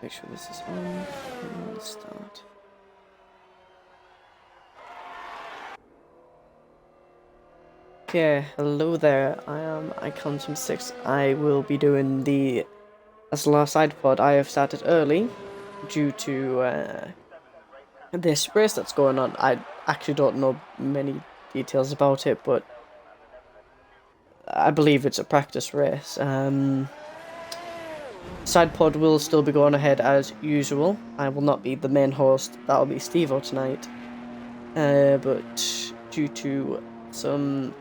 Make sure this is on and we'll start. Okay, hello there. I am Icon26. I will be doing the SLR SidePOD. I have started early due to this race that's going on. I actually don't know many details about it, but I believe it's a practice race. SidePOD will still be going ahead as usual. I will not be the main host. That'll be Steve-O tonight. But due to some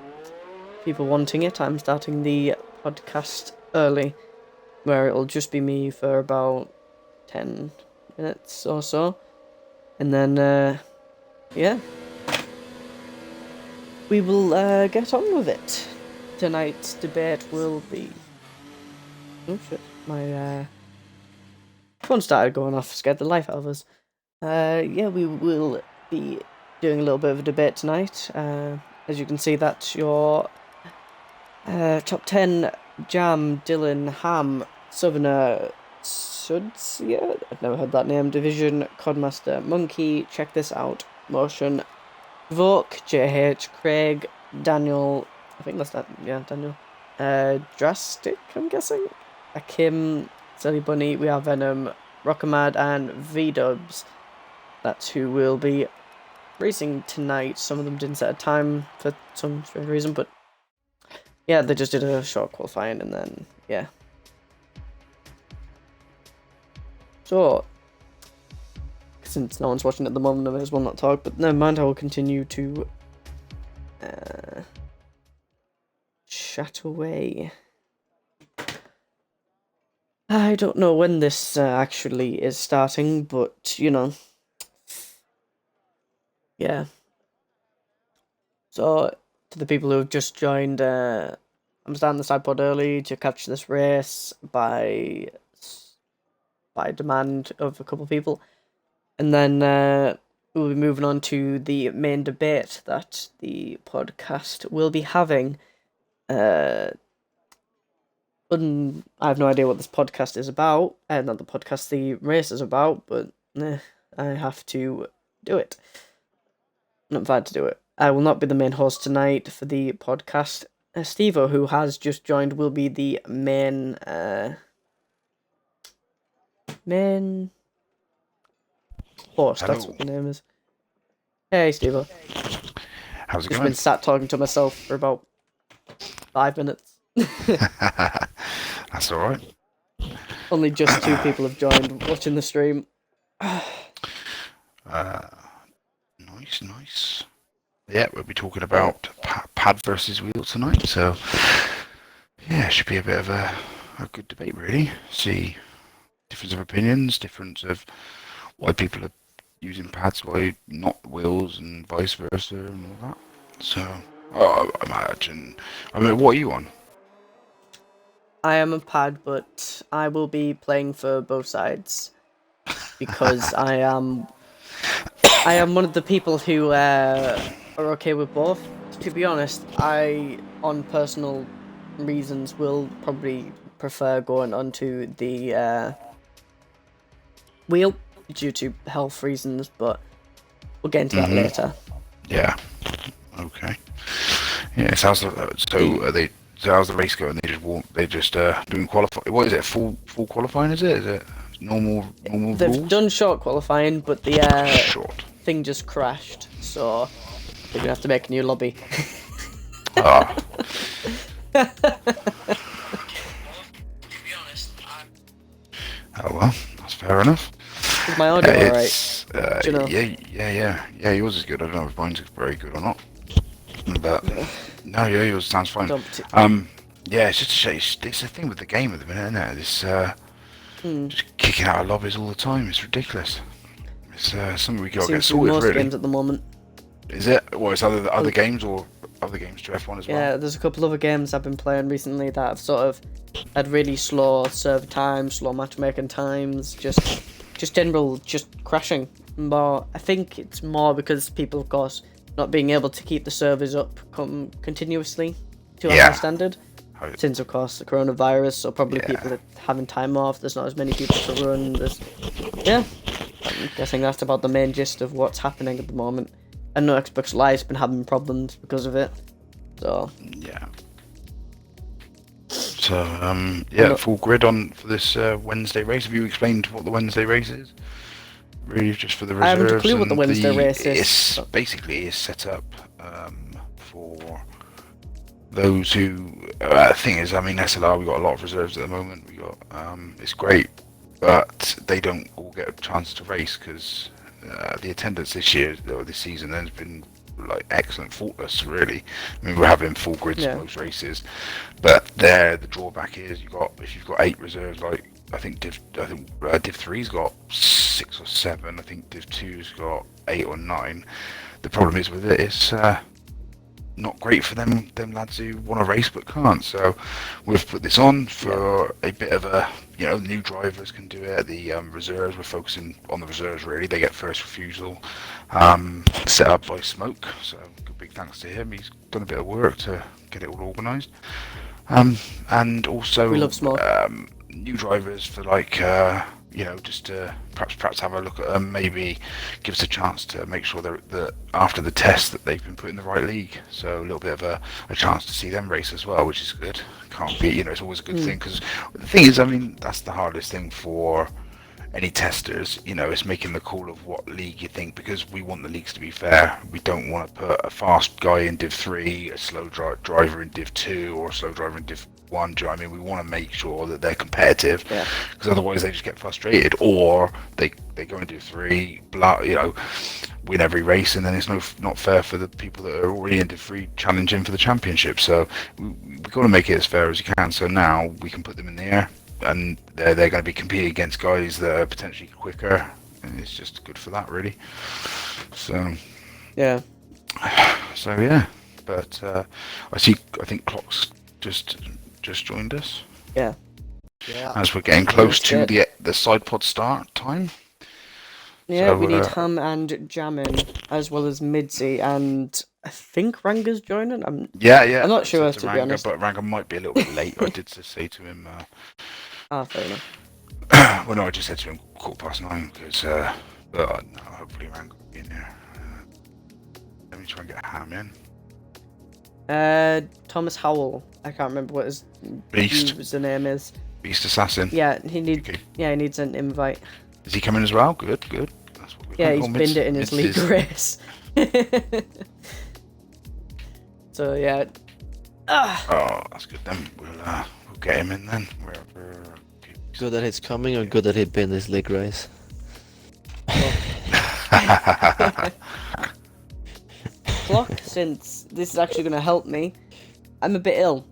people wanting it, I'm starting the podcast early, where it'll just be me for about 10 minutes or so. And then, yeah. We will get on with it. Tonight's debate will be... Oh shit, my phone started going off, scared the life out of us. Yeah, we will be doing a little bit of a debate tonight. As you can see, that's your top 10 Jam, Dylan, Ham, Southerner, Suds, yeah, I've never heard that name, Division, Codmaster, Monkey, Check This Out, Motion, Voke, JH, Craig, Daniel, I think that's that, yeah, Daniel, Drastic, I'm guessing, Akim, Silly Bunny, we have Venom, Rockamad, and V-Dubs. That's who will be racing tonight. Some of them didn't set a time for some strange reason, but yeah, they just did a short qualifying and then, yeah. So, since no one's watching at the moment, I may as well not talk, but never mind, I will continue to chat away. I don't know when this actually is starting, but, you know, yeah. So, to the people who have just joined, I'm starting the SidePOD early to catch this race by demand of a couple of people. And then we'll be moving on to the main debate that the podcast will be having. I have no idea what this podcast is about, and not the podcast the race is about, but I have to do it. I'm not invited to do it. I will not be the main host tonight for the podcast. Steve-O, who has just joined, will be the main host. Hello. That's what the name is. Hey, Steve-O. How's it Just going? been sat talking to myself for about 5 minutes. That's alright. Only just 2 people have joined watching the stream. Nice. Yeah, we'll be talking about pad versus wheel tonight, so yeah, it should be a bit of a good debate, really. See difference of opinions, difference of why people are using pads, why not wheels, and vice versa, and all that. So, I mean, what are you on? I am a pad, but I will be playing for both sides because I am one of the people who are okay with both. To be honest, I, on personal reasons, will probably prefer going onto the wheel due to health reasons, but we'll get into that later. Yeah. Okay. Yeah. So how's the race going? They just doing qualify. What is it? Full qualifying? Is it normal They've rules? done short qualifying, but the Short. thing just crashed, so they're gonna have to make a new lobby. Ah. Oh well, that's fair enough. Is my audio alright? Do you know? Yeah. Yours is good. I don't know if mine's very good or not, but no, yeah, yours sounds fine. Yeah, it's just a shame. It's a thing with the game at the minute, isn't it? It's just kicking out of lobbies all the time. It's ridiculous. It's something we got to get Seems to be sorted, most really. games at the moment. Is it? Well, it's other games or other games to F1 as well? Yeah, there's a couple other games I've been playing recently that have sort of had really slow server times, slow matchmaking times, just general crashing. But I think it's more because people, of course, not being able to keep the servers up continuously to a high standard. Since, of course, the coronavirus, so probably people are having time off. There's not as many people to run. I'm guessing that's about the main gist of what's happening at the moment. I know Xbox Live's been having problems because of it. So yeah. So full grid on for this Wednesday race. Have you explained what the Wednesday race is? Really, just for the reserves. I haven't a clue what the Wednesday race is. It's basically set up for those who. The thing is, I mean, SLR, we've got a lot of reserves at the moment. We got it's great, but they don't all get a chance to race because the attendance this year or this season has been like excellent, faultless, really. I mean, we're having full grids for most races, but the drawback is if you've got 8 reserves, like I think Div 3's got 6 or 7. I think Div 2's got 8 or 9. The problem is with it, it's not great for them lads who want to race but can't. So we've put this on for a bit of a, new drivers can do it. The reserves, we're focusing on the reserves really. They get first refusal, set up by Smoke. So big thanks to him. He's done a bit of work to get it all organised. And also we love Smoke. New drivers for just to perhaps have a look at them, maybe give us a chance to make sure that after the test that they've been put in the right league. So a little bit of a chance to see them race as well, which is good. Can't be, it's always a good thing, because the thing is, I mean, that's the hardest thing for any testers, it's making the call of what league you think, because we want the leagues to be fair. We don't want to put a fast guy in Div 3, a slow driver in Div 2, or a slow driver in Div 1. Do you know what I mean? We want to make sure that they're competitive, because otherwise they just get frustrated, or they go in Div 3, win every race, and then it's not fair for the people that are already in Div 3 challenging for the championship. So we've got to make it as fair as you can. So now we can put them in the air, and they're going to be competing against guys that are potentially quicker, and it's just good for that, really. So yeah, but I think Clock's just joined us. Yeah. As we're getting close to the SidePOD start time. Yeah, so we need Ham and Jammin, as well as Midzi, and I think Ranga's joining. I'm not sure, to be honest. But Ranga might be a little bit late. I did just say to him. Fair enough. Well, no, I just said to him 9:15 because, but no, hopefully Ranga will be in there. Let me try and get Ham in. Thomas Howell. I can't remember what his name is. Beast Assassin. Yeah, he needs an invite. Is he coming as well? Good. That's what he's binned it in his league race. So yeah. Oh, that's good then. We'll get him in then. Good that he's coming, or good that he binned his league race? Clock, since this is actually going to help me, I'm a bit ill.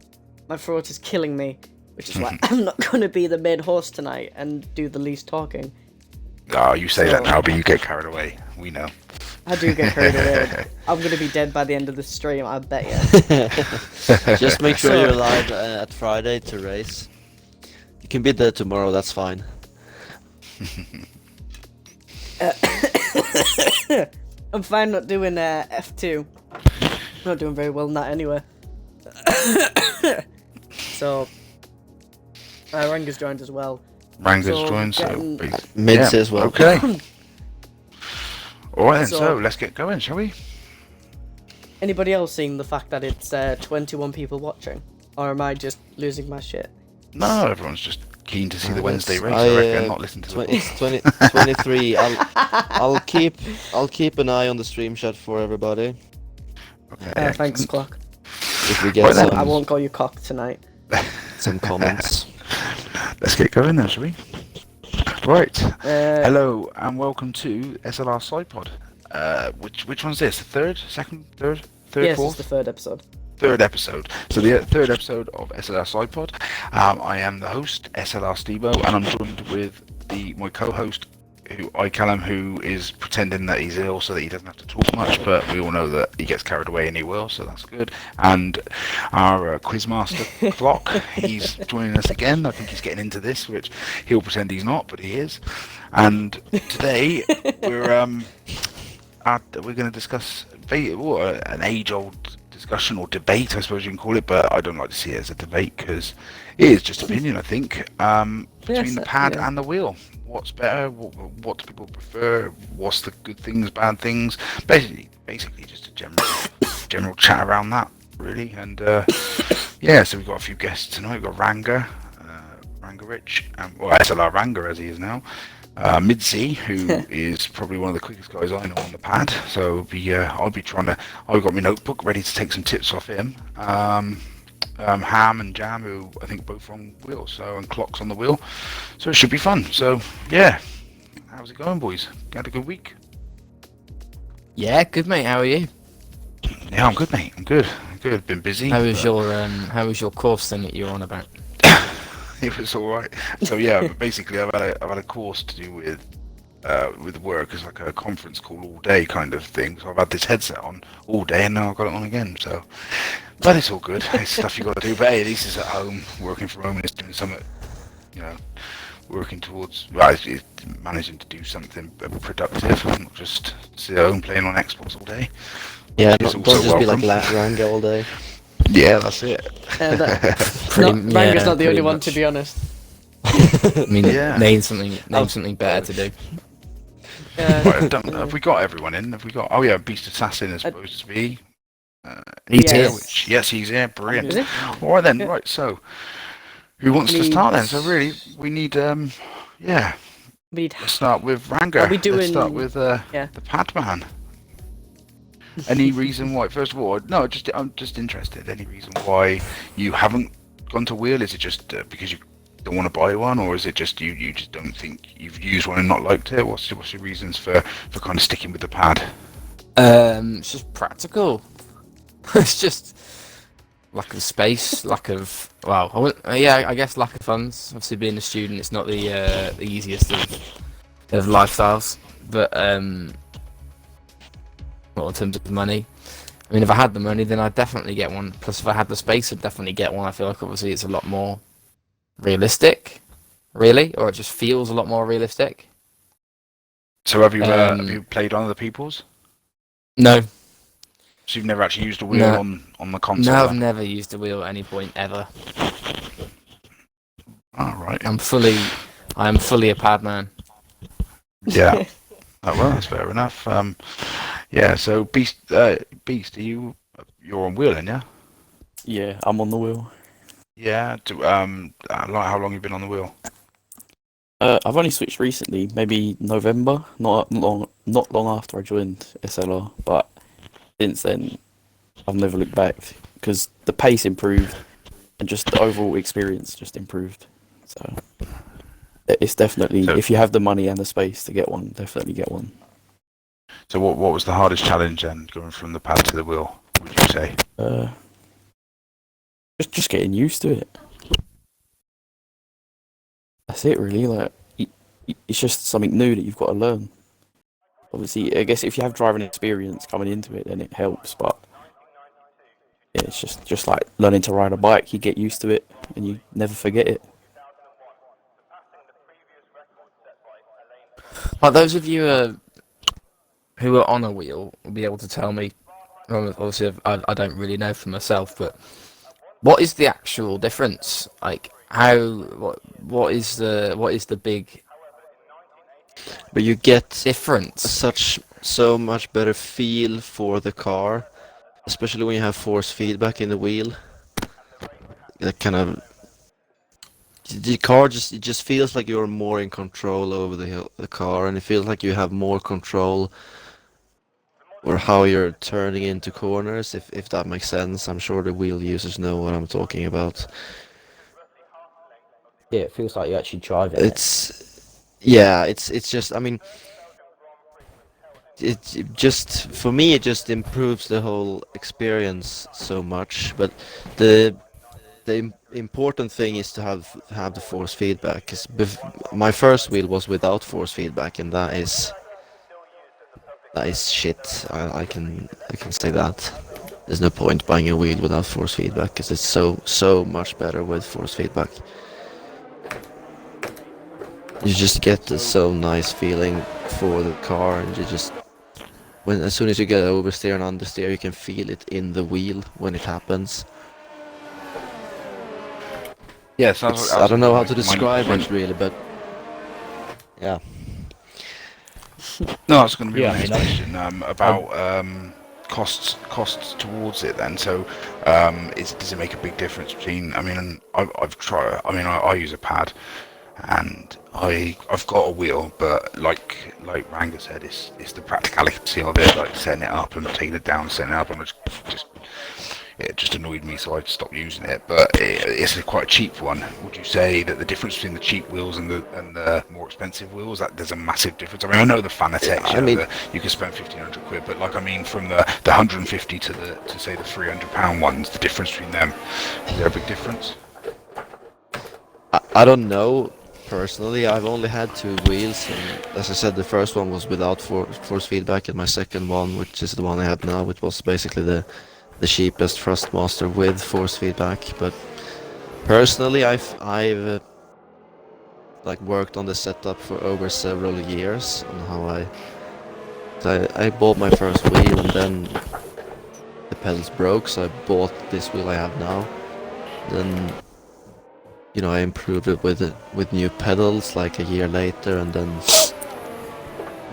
My throat is killing me, which is why I'm not going to be the main host tonight and do the least talking. Oh, you say that now, but you get carried away. We know. I do get carried away. I'm going to be dead by the end of the stream, I bet you. Just make sure you're live at Friday to race. You can be there tomorrow, that's fine. I'm fine not doing F2. I'm not doing very well in that anyway. So, Ranga's joined as well. Joined, Mids as well. Okay. Alright then, so let's get going, shall we? Anybody else seeing the fact that it's 21 people watching? Or am I just losing my shit? No, everyone's just keen to see the Wednesday race, I reckon, not listen to the It's 23. I'll keep an eye on the stream chat for everybody. Okay. Thanks, Clock. If we get I won't call you cock tonight. Some comments. Let's get going then, shall we? Right. Hello and welcome to SLR SidePOD. Which one's this? The third, second, third, yes, fourth? It's the third episode. third episode. So the third episode of SLR SidePOD. I am the host, SLR Stevo, and I'm joined with my co-host, who I Callum, who is pretending that he's ill so that he doesn't have to talk much, but we all know that he gets carried away and he will, so that's good. And our quizmaster Clock, he's joining us again. I think he's getting into this, which he'll pretend he's not, but he is. And today we're going to discuss an age-old discussion or debate, I suppose you can call it, but I don't like to see it as a debate because it is just opinion, I think, between the pad and the wheel. What's better? What do people prefer? What's the good things, bad things? Basically just a general chat around that, really. And so we've got a few guests tonight. We've got Ranga Rich, SLR Ranga as he is now. Midsy, who is probably one of the quickest guys I know on the pad, so I've got my notebook ready to take some tips off him. Ham and Jam, who I think both on wheels, and Clock's on the wheel, so it should be fun. So yeah, how's it going, boys? Had a good week? Yeah, good mate. How are you? Yeah, I'm good, mate. I'm good. Been busy. How was your course thing that you were on about? It was all right. So yeah, basically I've had a course to do with work. It's like a conference call all day kind of thing. So I've had this headset on all day, and now I've got it on again. So, but it's all good. It's stuff you got to do. But hey, at least it's at home, working from home, and it's doing something, working towards managing to do something productive, not just sit at home playing on Xbox all day. Yeah, don't just be like Ranga all day. Yeah, that's it. Ranga's not the only one, to be honest. I mean, name something better to do. Right, have we got everyone in? Have we got? Oh yeah, Beast Assassin is supposed to be. He's here. here. Yes, he's here. Brilliant. Is it? All right then. Yeah. Right. So, who wants to start then? So really, we need let's start with Ranga. Let's start with the Padman. Any reason why? First of all, no. I'm just interested. Any reason why you haven't gone to wheel? Is it just because you don't want to buy one, or is it just you just don't think you've used one and not liked it? What's your reasons for kind of sticking with the pad? It's just practical. It's just lack of space, I guess lack of funds. Obviously, being a student, it's not the easiest of lifestyles, but well, in terms of money. I mean, if I had the money, then I'd definitely get one. Plus, if I had the space, I'd definitely get one. I feel like obviously it's a lot more realistic, really, or it just feels a lot more realistic. So have you played on other people's? No. So you've never actually used a wheel on the console? No, I've never used a wheel at any point ever. All right. I am fully a pad man. Yeah. Oh, well, that's fair enough. So Beast, you're on wheeling, yeah? Yeah, I'm on the wheel. Yeah. How long have you been on the wheel? I've only switched recently, maybe November, not long after I joined SLR, but since then I've never looked back because the pace improved and just the overall experience just improved. So it's definitely, if you have the money and the space to get one, definitely get one. So what was the hardest challenge then, going from the pad to the wheel, would you say? Just getting used to it. That's it, really. Like, it's just something new that you've got to learn. Obviously, I guess if you have driving experience coming into it, then it helps. But yeah, it's just like learning to ride a bike. You get used to it, and you never forget it. Like those of you who are on a wheel will be able to tell me. Obviously, I don't really know for myself, but what is the actual difference? Like, what is the big? But you get difference. So much better feel for the car, especially when you have force feedback in the wheel. That kind of the car just feels like you're more in control over the car, and it feels like you have more control or how you're turning into corners, if that makes sense. I'm sure the wheel users know what I'm talking about. Yeah, it feels like you're actually driving. It's just, I mean, it just for me it just improves the whole experience so much. But the important thing is to have the force feedback. 'Cause my first wheel was without force feedback, and that is shit. I can say that. There's no point buying a wheel without force feedback because it's so much better with force feedback. You just get this so nice feeling for the car, and you just as soon as you get oversteer and understeer, you can feel it in the wheel when it happens. Yes, I don't know how to describe it really, but yeah. No, that's going to be Yeah, my I next mean, question about costs towards it. Then, so does it make a big difference between? I mean, I've tried. I mean, I use a pad, and I've got a wheel, but like Ranga said, it's the practicality of it, like setting it up and taking it down, setting it up, and it just annoyed me, so I stopped using it. But it's quite a cheap one. Would you say that the difference between the cheap wheels and the more expensive wheels, that there's a massive difference? I mean, I know the Fanatec, you can spend 1,500 quid, but like, I mean, from the 150 to say the 300 pound ones, the difference between them, is there a big difference? I don't know personally. I've only had 2 wheels, and as I said, the first one was without force feedback, and my second one, which is the one I have now, which was basically the cheapest Thrustmaster with force feedback. But personally, I've like worked on the setup for over several years on how I bought my first wheel, and then the pedals broke, so I bought this wheel I have now. Then I improved it with new pedals like a year later, and then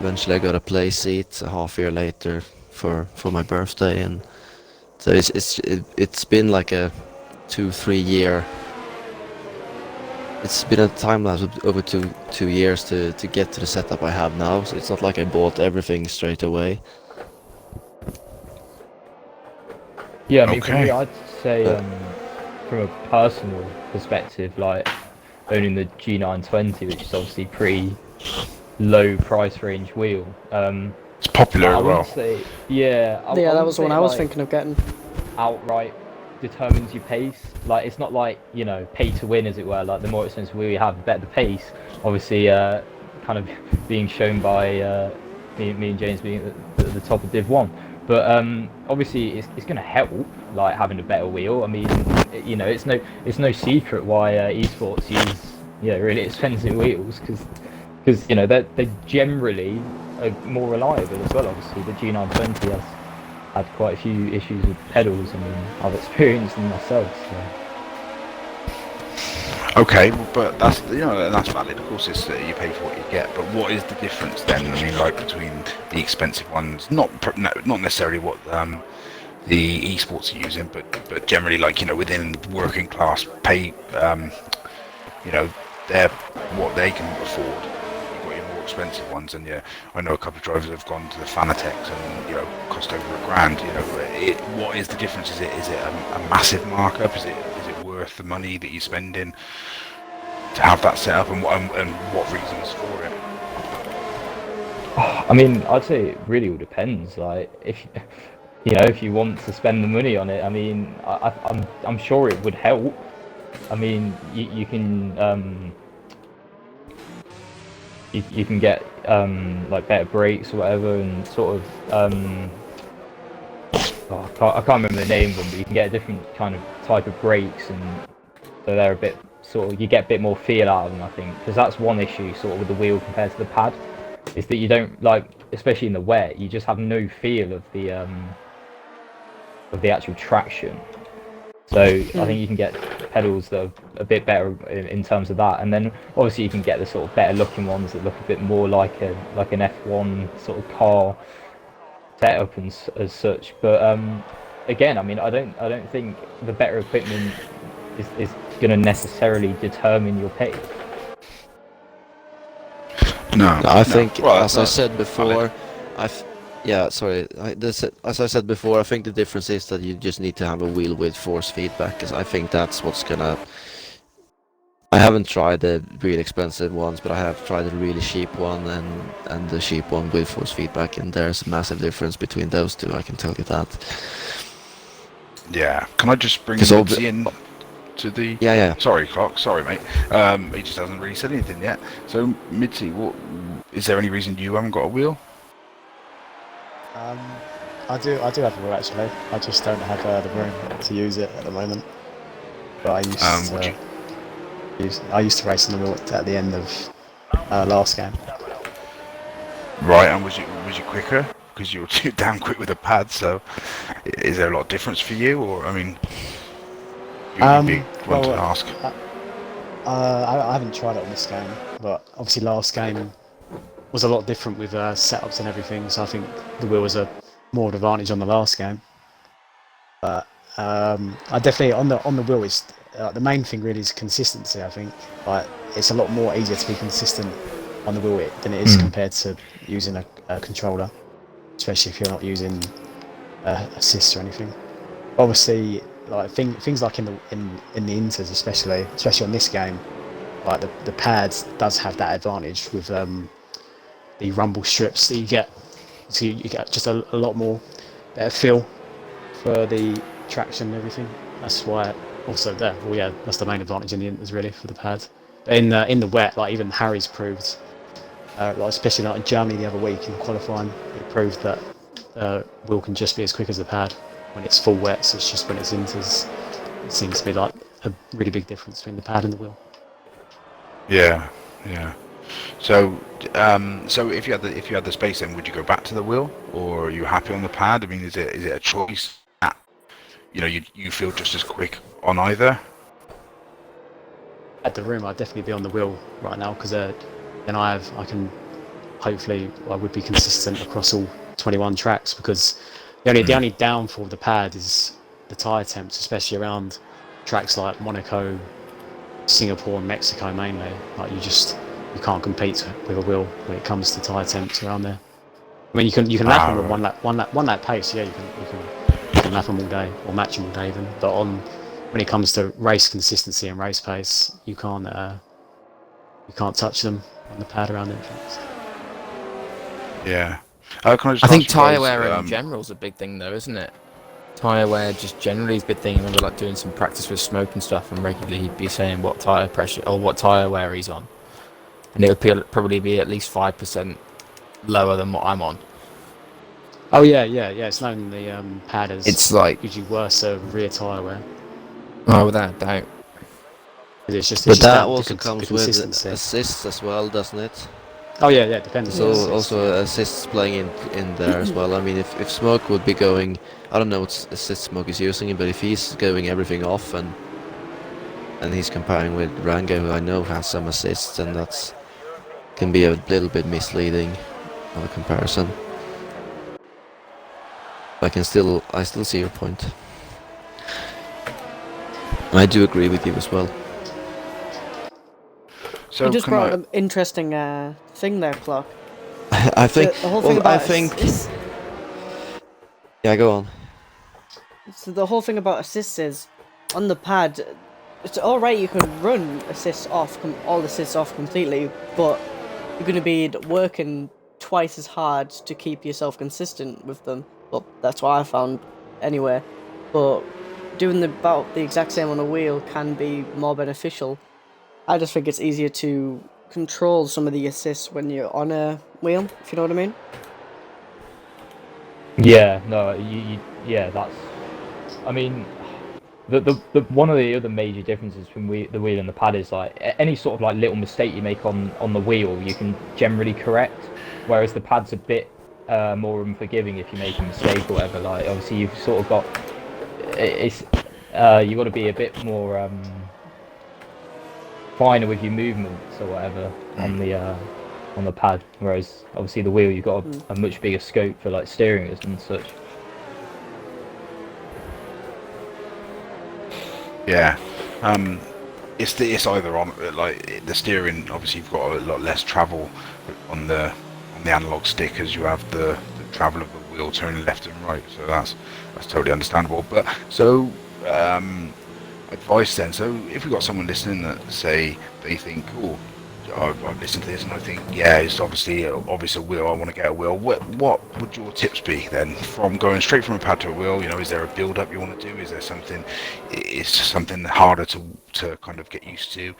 eventually I got a play seat a half year later for my birthday. And so it's been like a 2-3 year. It's been a time lapse of over two years to get to the setup I have now. So it's not like I bought everything straight away. Yeah, I mean, for Okay. me, I'd say from a personal perspective, like owning the G920, which is obviously pretty low price range wheel. It's popular I as well. wouldn't say, yeah. I that wouldn't was the one say, I was like, thinking of getting. outright determines your pace. Like, it's not like, pay to win, as it were. Like, the more expensive wheel you have, the better the pace. Obviously, kind of being shown by me and James being at the top of Div 1. But obviously, it's going to help, like, having a better wheel. I mean, it's no secret why esports use really expensive wheels, because they're generally more reliable as well. Obviously, the G920 has had quite a few issues with pedals. I mean, I've experienced them myself. So. Okay, but that's that's valid. Of course, it's you pay for what you get. But what is the difference then? I mean, like, between the expensive ones, not necessarily what the esports are using, but generally, like, within working class pay, they're what they can afford. You've got your more expensive ones, and I know a couple of drivers have gone to the Fanatecs and cost over £1,000. What is the difference? Is it a massive markup? Is it worth the money that you're spending to have that set up, and what reasons for it? I mean, I'd say it really all depends. Like, if you want to spend the money on it, I mean, I'm sure it would help. I mean, you can you can get like better brakes or whatever, and sort of I can't remember the name of them, but you can get a different kind of type of brakes, and so they're a bit sort of, you get a bit more feel out of them, I think, because that's one issue sort of with the wheel compared to the pad, is that you don't, like, especially in the wet, you just have no feel of the actual traction. So I think you can get pedals that are a bit better in terms of that, and then obviously you can get the sort of better looking ones that look a bit more like an F1 sort of car setup and as such. But again, I mean, I don't think the better equipment is going to necessarily determine your pace. No, I think, Well, as I said before, valid. as I said before, I think the difference is that you just need to have a wheel with force feedback, because I think that's what's gonna I haven't tried the really expensive ones, but I have tried the really cheap one and the cheap one with force feedback, and there's a massive difference between those two. I can tell you that. Yeah. Can I just bring 'Cause Mitzi in to the? Yeah. Sorry, Clark. Sorry, mate. He just hasn't really said anything yet. So, Mitzi, what is there any reason you haven't got a wheel? I do have a wheel actually. I just don't have the room to use it at the moment. But I used to race on the wheel at the end of last game. Right, and was you quicker? Because you were too damn quick with the pad. So, is there a lot of difference for you, or I mean, you'd be one to ask. I haven't tried it on this game, but obviously last game was a lot different with setups and everything. So I think the wheel was a more advantage on the last game. But I definitely on the wheel is the main thing really is consistency. I think like it's a lot more easier to be consistent on the wheel than it is compared to using a controller, especially if you're not using assists or anything. Obviously, like things like in the inters, especially on this game, like the pads does have that advantage with the rumble strips that you get. So you get just a lot more better feel for the traction and everything. That's why also there. Well, yeah, that's the main advantage in the inters really for the pads. But in the wet, like even Harry's proved, like especially like in Germany the other week in qualifying, it proved that wheel can just be as quick as the pad when it's full wet. So it's just when it's inters, it seems to be like a really big difference between the pad and the wheel. Yeah. So, so if you had the space, then would you go back to the wheel, or are you happy on the pad? I mean, is it a choice that you feel just as quick on either? At the room, I'd definitely be on the wheel right now because then I would be consistent across all 21 tracks because the only downfall of the pad is the tyre temps, especially around tracks like Monaco, Singapore, and Mexico mainly. Like you can't compete with a wheel when it comes to tyre temps around there. I mean, you can lap them at one lap pace. Yeah, you can lap them all day or match them all day even. But when it comes to race consistency and race pace, you can't touch them on the pad around them tracks. Yeah. Can I just I think ask you tyre guys, wear in general is a big thing, though, isn't it? Tyre wear just generally is a big thing. I remember like doing some practice with Smoke and stuff, and regularly he'd be saying what tyre pressure or what tyre wear he's on, and it would probably be at least 5% lower than what I'm on. Oh yeah. It's known the pad as It's like gives you worse rear tyre wear. Oh, without doubt. It's just But that down to also the comes with consistency. assists as well, doesn't it? Oh yeah, depends. So on the also assists playing in there as well. I mean, if Smoke would be going, I don't know what assist Smoke is using, but if he's going everything off and he's comparing with Rango, who I know has some assists, and that's can be a little bit misleading of a comparison. But I still see your point. And I do agree with you as well. So You just can brought I- up an interesting thing there, Clark. I think. The whole thing about assists, Yeah, go on. so the whole thing about assists is on the pad. It's all right. You can run assists off, all assists off completely, but you're going to be working twice as hard to keep yourself consistent with them. Well, that's what I found anyway. But doing about the exact same on a wheel can be more beneficial. I just think it's easier to control some of the assists when you're on a wheel, if you know what I mean. Yeah, no, yeah, that's. I mean, the one of the other major differences between the wheel and the pad is like any sort of like little mistake you make on the wheel, you can generally correct, whereas the pad's a bit more unforgiving if you make a mistake or whatever. Like obviously you've sort of got you got to be a bit more finer with your movements or whatever on the pad, whereas obviously the wheel you've got a much bigger scope for like steering us and such. Yeah, it's either on like the steering. Obviously, you've got a lot less travel on the analog stick as you have the travel of the wheel turning left and right. So that's totally understandable. But so advice then. So if we've got someone listening that say they think, oh, I've listened to this and I think, yeah, it's obviously a wheel. I want to get a wheel. What would your tips be then, from going straight from a pad to a wheel? You know, is there a build up you want to do? Is there something? Is something harder to kind of get used to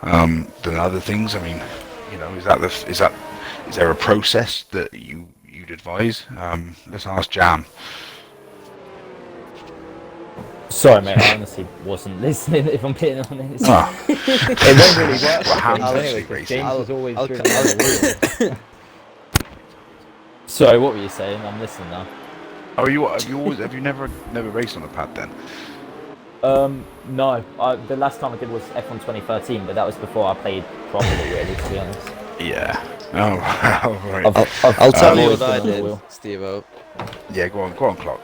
than other things? I mean, you know, is there a process that you'd advise? Let's ask Jam. Sorry, mate. I honestly wasn't listening. If I'm being honest, Ah. it won't really work. Well, hands Anyway, actually 'cause racing. James was always I'll driven on the wheel. Sorry, what were you saying? I'm listening now. Oh, have you never raced on a pad then? No. The last time I did was F1 2013, but that was before I played properly, really, to be honest. Yeah. Oh, right. I'll tell you always what I been on the did, wheel. Steve-O. Yeah, go on, clock.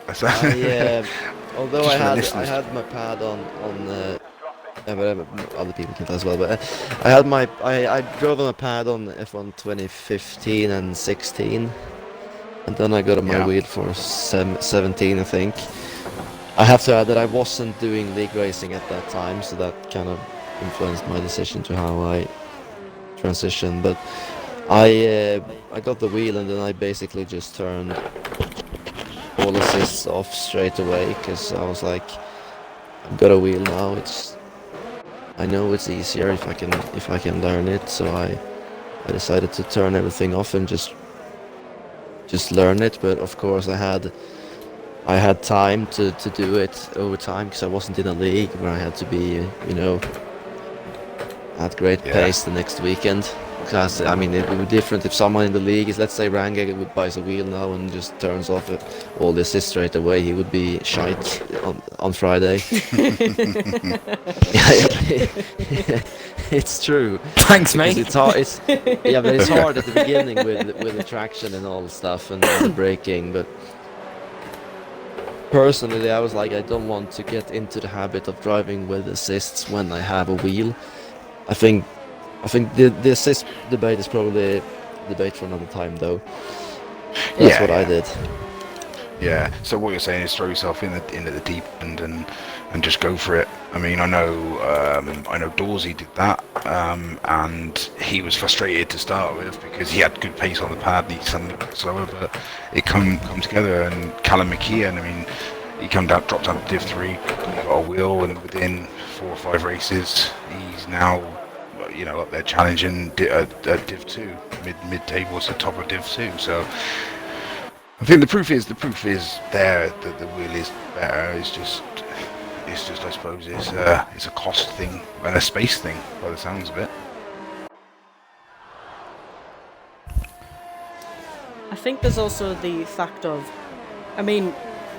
Although Just I for the had listeners. my pad on but other people can as well. But I drove on a pad on F1 2015 and 16, and then I got on my Yeah. wheel for 17, I think. I have to add that I wasn't doing league racing at that time, so that kind of influenced my decision to how I transition. But I got the wheel, and then I basically just turned all assists off straight away, because I was like, I've got a wheel now. I know it's easier if I can learn it. So I decided to turn everything off and just learn it. But of course I had time to do it over time, because I wasn't in a league where I had to be, at great pace the next weekend. Because I mean, it would be different if someone in the league is, let's say, Rangel would buy a wheel now and just turns off all the assists straight away. He would be shite on Friday. It's true. Thanks, mate. It's hard. But it's hard at the beginning with the traction and all the stuff and the braking. But personally, I was like, I don't want to get into the habit of driving with assists when I have a wheel. I think the assist debate is probably a debate for another time, though. That's what I did. Yeah. So what you're saying is throw yourself into the deep end and just go for it. I mean, I know Dorsey did that, and he was frustrated to start with because he had good pace on the pad. He suddenly got slower, but it come together. And Callum McKeon, I mean, he dropped down to Div 3, got a wheel, and within 4 or 5 races, he's now, up there challenging Div 2, mid table to top of Div 2. So I think the proof is there that the wheel is better. It's just I suppose it's a cost thing and a space thing by the sounds of it. I think there's also the fact of, I mean,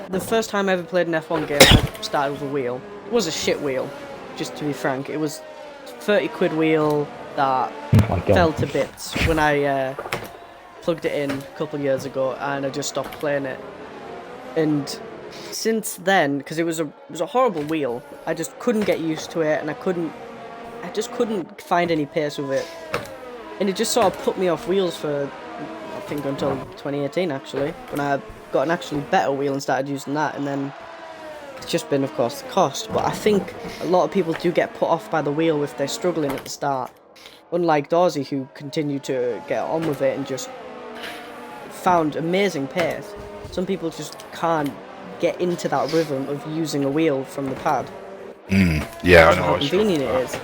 the first time I ever played an F1 game, I started with a wheel. It was a shit wheel, just to be frank. It was £30 wheel that Oh my God. fell to bits when I plugged it in a couple of years ago, and I just stopped playing it. And since then, because it was a horrible wheel, I just couldn't get used to it, and I just couldn't find any pace with it. And it just sort of put me off wheels for, I think, until 2018 actually, when I got an actually better wheel and started using that. And then it's just been, of course, the cost. But I think a lot of people do get put off by the wheel if they're struggling at the start. Unlike Dorsey, who continued to get on with it and just found amazing pace. Some people just can't get into that rhythm of using a wheel from the pad. Yeah, I know. How convenient it is.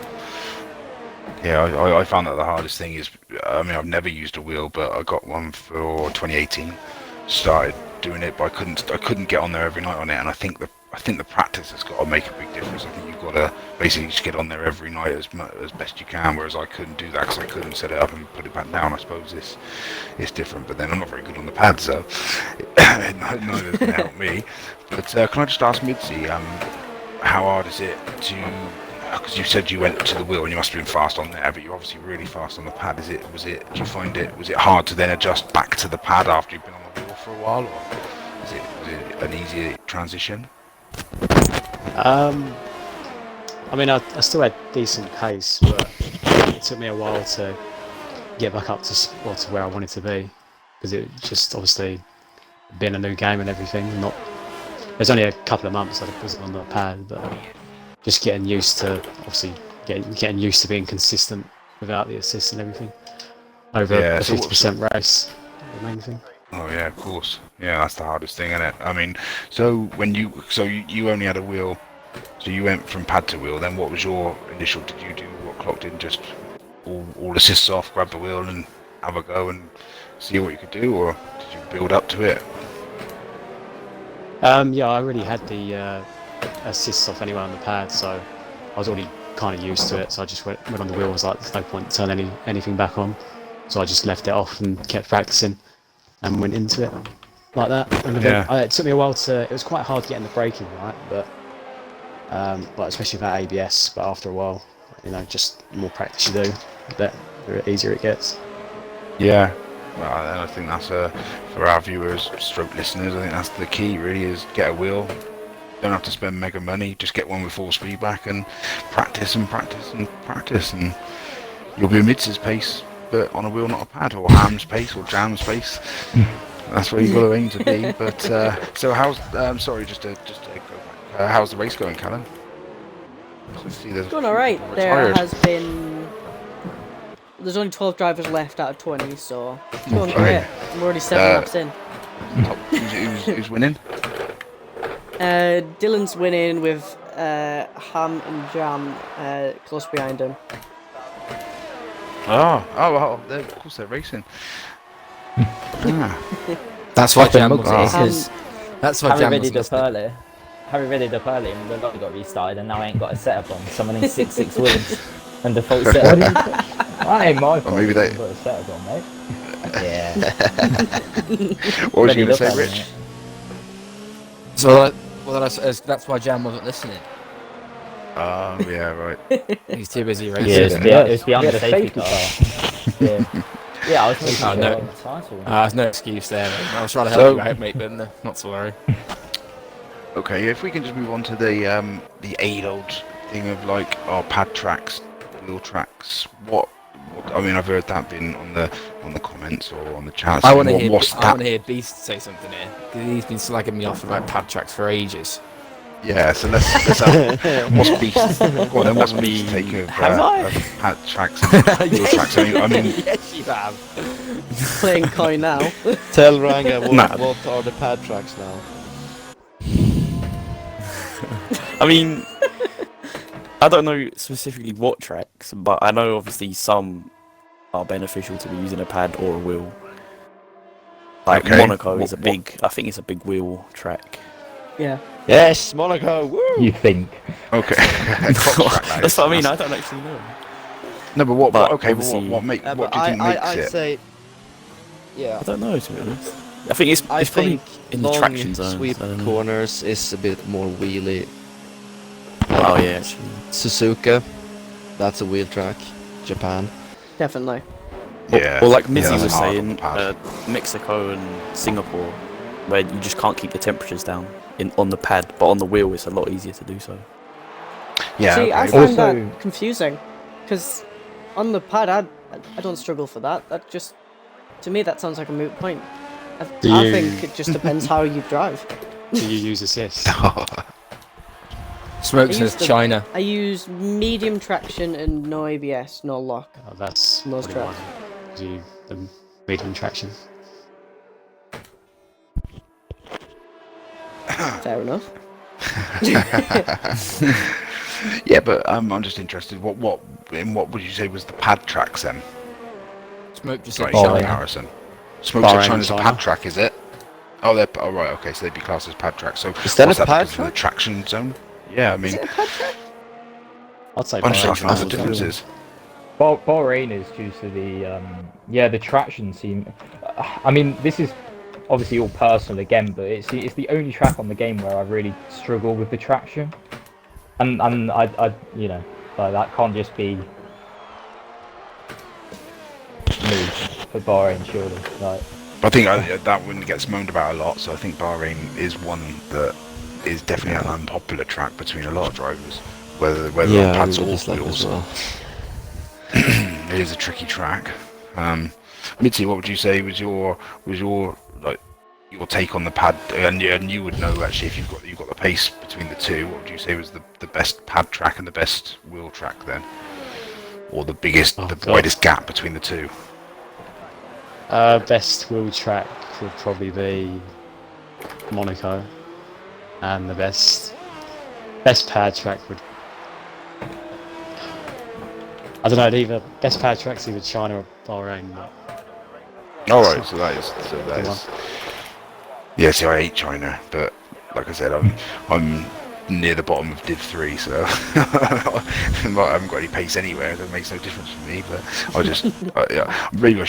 Yeah, I found that the hardest thing is, I mean, I've never used a wheel, but I got one for 2018. Started doing it, but I couldn't get on there every night on it, and I think the practice has got to make a big difference. I think you've got to basically just get on there every night as best you can, whereas I couldn't do that because I couldn't set it up and put it back down. I suppose it's different, but then I'm not very good on the pad, so neither can help me. But can I just ask Midzi, how hard is it to, because you said you went to the wheel and you must have been fast on there, but you're obviously really fast on the pad. Was it hard to then adjust back to the pad after you've been on the wheel for a while, or was it an easy transition? I mean, I still had decent pace, but it took me a while to get back up to where I wanted to be, because it just obviously being a new game and everything. There's only a couple of months that I was on the pad, but just getting used to obviously getting used to being consistent without the assists and everything over Yeah, the so 50% race. The main thing. Oh yeah, of course. Yeah, that's the hardest thing, isn't it? I mean, so you only had a wheel, so you went from pad to wheel. Then what was your initial? Did you do what clocked in? Just all assists off, grab the wheel and have a go and see what you could do, or did you build up to it? Yeah, I already had the assists off anyway on the pad, so I was already kind of used to it. So I just went on the wheel. I was like, there's no point turning anything back on, so I just left it off and kept practicing and went into it like that. And it took me a while to. It was quite hard getting the braking right, but especially without ABS. But after a while, just the more practice you do, the easier it gets. Yeah. Well, I think that's for our viewers, stroke listeners. I think that's the key. Really, is get a wheel. Don't have to spend mega money. Just get one with force feedback and practice and practice and practice, and you'll be a Mids's pace, but on a wheel, not a pad, or Ham's pace, or Jam's pace. That's where you've got to aim to be. But so how's? Sorry, just to go back. How's the race going, Callum? It's going alright. There's only 12 drivers left out of 20, so it's going great. I'm already 7 laps in. Who's winning? Dylan's winning with Ham and Jam close behind him. Oh, well, of course they're racing. That's why Jam was because That's why Harry Jam ready was up early. Harry ready up early, and the lot got restarted, and now I ain't got a setup on. Someone in 6 wins and default setup. That ain't my fault. maybe they got a setup on, mate. Yeah. What was you going to say, Rich? So, that's why Jam wasn't listening. Oh, yeah, right. He's too busy racing. Yeah, it's the under safety car. Yeah, I was making sure no. on the title. There's no excuse there, mate. I was trying to help you out, mate, but not to worry. Okay, if we can just move on to the age-old thing of like our pad tracks, wheel tracks. What? I mean, I've heard that been on the comments or on the chat. I want to hear Beast say something here, because he's been slagging me off about pad tracks for ages. Yeah, so let's have what's Beast? Go on, then what's Beast take of pad tracks and wheel tracks? I mean, Yes, you have. Playing coin now. Tell Ranga what are the pad tracks now. I mean, I don't know specifically what tracks, but I know obviously some are beneficial to be using a pad or a wheel. Like Monaco is I think it's a big wheel track. Yeah. Yes, Monaco. Woo! You think? Okay. That's what I mean. I don't actually know. No, but what do you think makes I'd it? say, yeah. I don't know, to be honest. I think it's probably in the long traction zone. sweep corners is a bit more wheelie. Oh yeah, actually. Suzuka, that's a wheel track. Japan. Definitely. Yeah. Or like Mizzy that's was hard on saying, the pad. Mexico and Singapore, where you just can't keep the temperatures down on the pad, but on the wheel it's a lot easier to do so. Yeah. See, I okay. find Also- that confusing, because on the pad, I don't struggle for that. That just, to me, that sounds like a moot point. I think it just depends how you drive. Do you use assist? Smoke I says used to- China. I use medium traction and no ABS, no lock. Oh, that's Most probably tracks. why I do the medium traction. Fair enough. Yeah, but I'm just interested. What would you say was the pad tracks then? Smoke just Right, said in China. comparison. Smoke Bahrain, said China's a China. pad track, is it? Oh, right. Okay, so they'd be classed as pad tracks. So Is that what's a pad because of the traction zone? Yeah, I mean, Is it a pad track? I'd say I'm just Bahrain, asking what the China. difference is. Bahrain is due to the traction scene. I mean, this is obviously all personal again, but it's the only track on the game where I really struggle with the traction, and I like that can't just be me for Bahrain, surely. Like, I think that one gets moaned about a lot, so I think Bahrain is one that is definitely an unpopular track between a lot of drivers, whether on pads or wheels. well. It is a tricky track. Mitzi, what would you say was your take on the pad? And you would know actually if you've got the pace between the two, what would you say was the best pad track and the best wheel track then? Or the biggest, the widest gap between the two? Best wheel track would probably be Monaco, and the best pad track would, I don't know, either best pad tracks either China or Bahrain. Alright, so that is yeah, see, I hate China, but like I said, I'm near the bottom of Div 3, so I haven't got any pace anywhere, so it makes no difference for me, but I just, yeah, maybe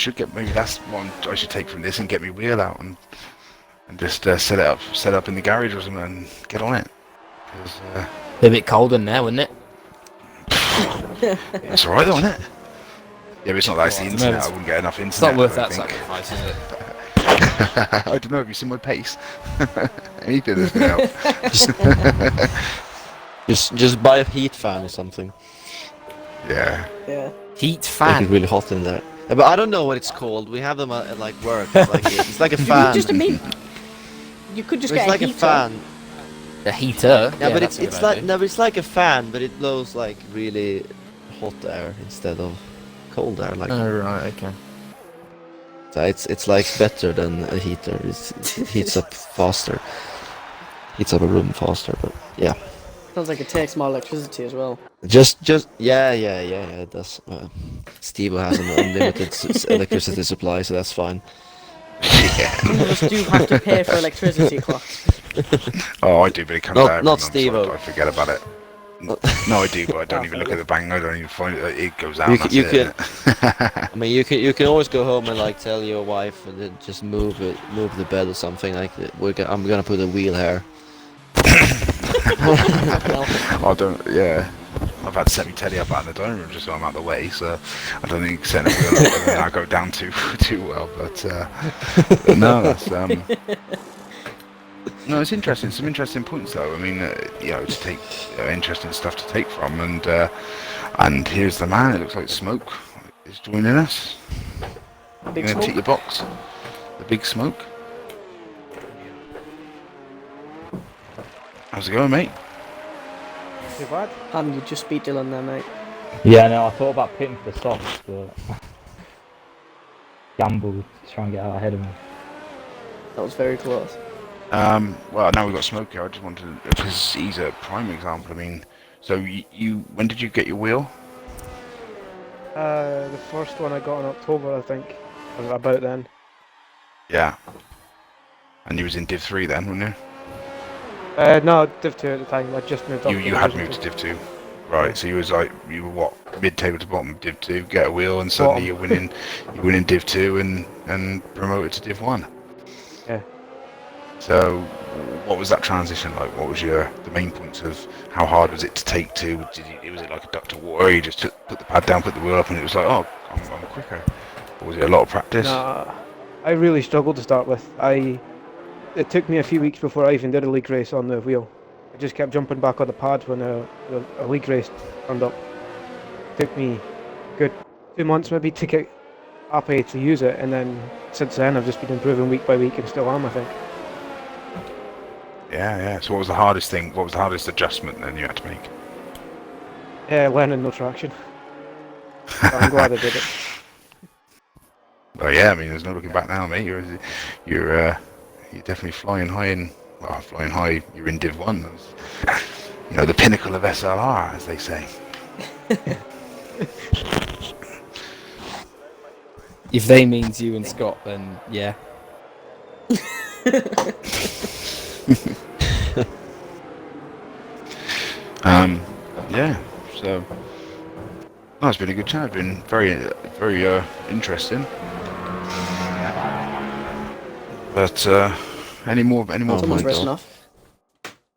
that's what I should take from this and get my wheel out and just set up in the garage or something and get on it. Be a bit cold in there, wouldn't it? It's alright though, isn't it? Yeah, but it's not that it's the internet, I wouldn't get enough internet. It's not worth I that think. sacrifice, is it? I don't know, have you seen my pace? Anything that's going to help. Just buy a heat fan or something. Yeah. Yeah. Heat Make fan. it really hot in there. Yeah, but I don't know what it's called. We have them at like work. It's like a You fan. could just It's get like a a heater. fan. The heater. Yeah, but that's a it's good like idea. no, but it's like a fan, but it blows like really hot air instead of cold air. Like Oh right, okay. so it's like better than a heater. It heats up faster. Heats up a room faster. But yeah, Sounds like it takes more electricity as well. just yeah. It does. Steve has an unlimited electricity supply, so that's fine. Some of us do have to pay for electricity costs. Oh, I do, but it comes Not- out every not month, so Steve-o. I forget about it. No, I do, but I don't even look at the bank. I don't even find it. It goes out. You and c- that's you it, innit? I mean, you can always go home and like tell your wife and then just move the bed or something like that. I'm gonna put a wheel here. I don't. Yeah, I've had to set my telly up out in the dining room just so I'm out of the way. So I don't think setting a wheel up and I go down too well. But no, that's no, it's interesting. Some interesting points though. I mean, to take interesting stuff to take from, and here's the man. It looks like Smoke is joining us. Big You gonna tick smoke. your box? The big Smoke. How's it going, mate? Too bad. And you just beat Dylan there, mate. Yeah, no, I thought about pitting for the softs, but gambled to try and get out ahead of him. That was very close. Well, now we've got Smoke here. I just wanted to, because he's a prime example. I mean, so you when did you get your wheel? The first one I got in October, I think. About then. Yeah. And you was in Div 3 then, weren't you? No, Div 2 at the time. I just moved up. You had moved to Div 2. Right, so you were what, mid-table to bottom of Div 2, get a wheel, and suddenly you're winning Div 2 and promoted to Div 1. Yeah. So, what was that transition like? What was the main points of how hard was it to take to? Was it like a duck to water? You just put the pad down, put the wheel up, and it was like, oh, I'm quicker. Or was it a lot of practice? Nah, I really struggled to start with. It took me a few weeks before I even did a league race on the wheel. I just kept jumping back on the pad when a league race turned up. It took me a good 2 months maybe to get happy to use it, and then since then I've just been improving week by week and still am, I think. Yeah. So what was the hardest thing? What was the hardest adjustment then you had to make? Yeah, learning no traction. But I'm glad I did it. Well, yeah. I mean, there's no looking back now, mate. You're definitely flying high flying high. You're in Div 1. That's, the pinnacle of SLR, as they say. If they means you and Scott, then yeah. Yeah. So, it's been a good chat. It's been very, very interesting. But any more Someone's points? written off.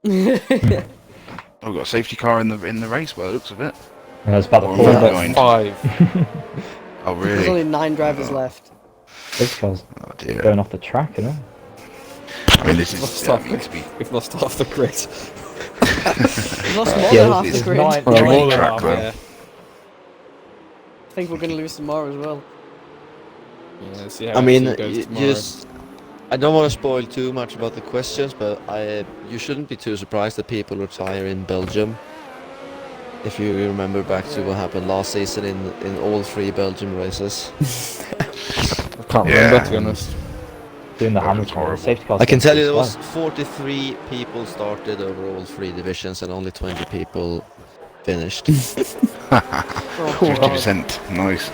Oh, we've got a safety car in the race. By the looks of it. And that's about Or the am I four behind? 5. Oh, There's really? only 9 drivers left. This car's Oh dear. going off the track, isn't it? I mean, this is Lost that half means to be. We've lost half the grid. We've lost more Yeah, than half it's the grid. nine- Well, nine more than track, half, though. Yeah. I think we're going to lose some more as well. Yeah, see how I mean, it goes tomorrow. I don't want to spoil too much about the questions, but you shouldn't be too surprised that people retire in Belgium. If you remember back to what happened last season in all 3 Belgium races. I can't remember, to be honest. Doing the That was Hamilton horrible. safety car. I can tell you there slow. was 43 people started over all 3 divisions and only 20 people finished. 50%. Nice.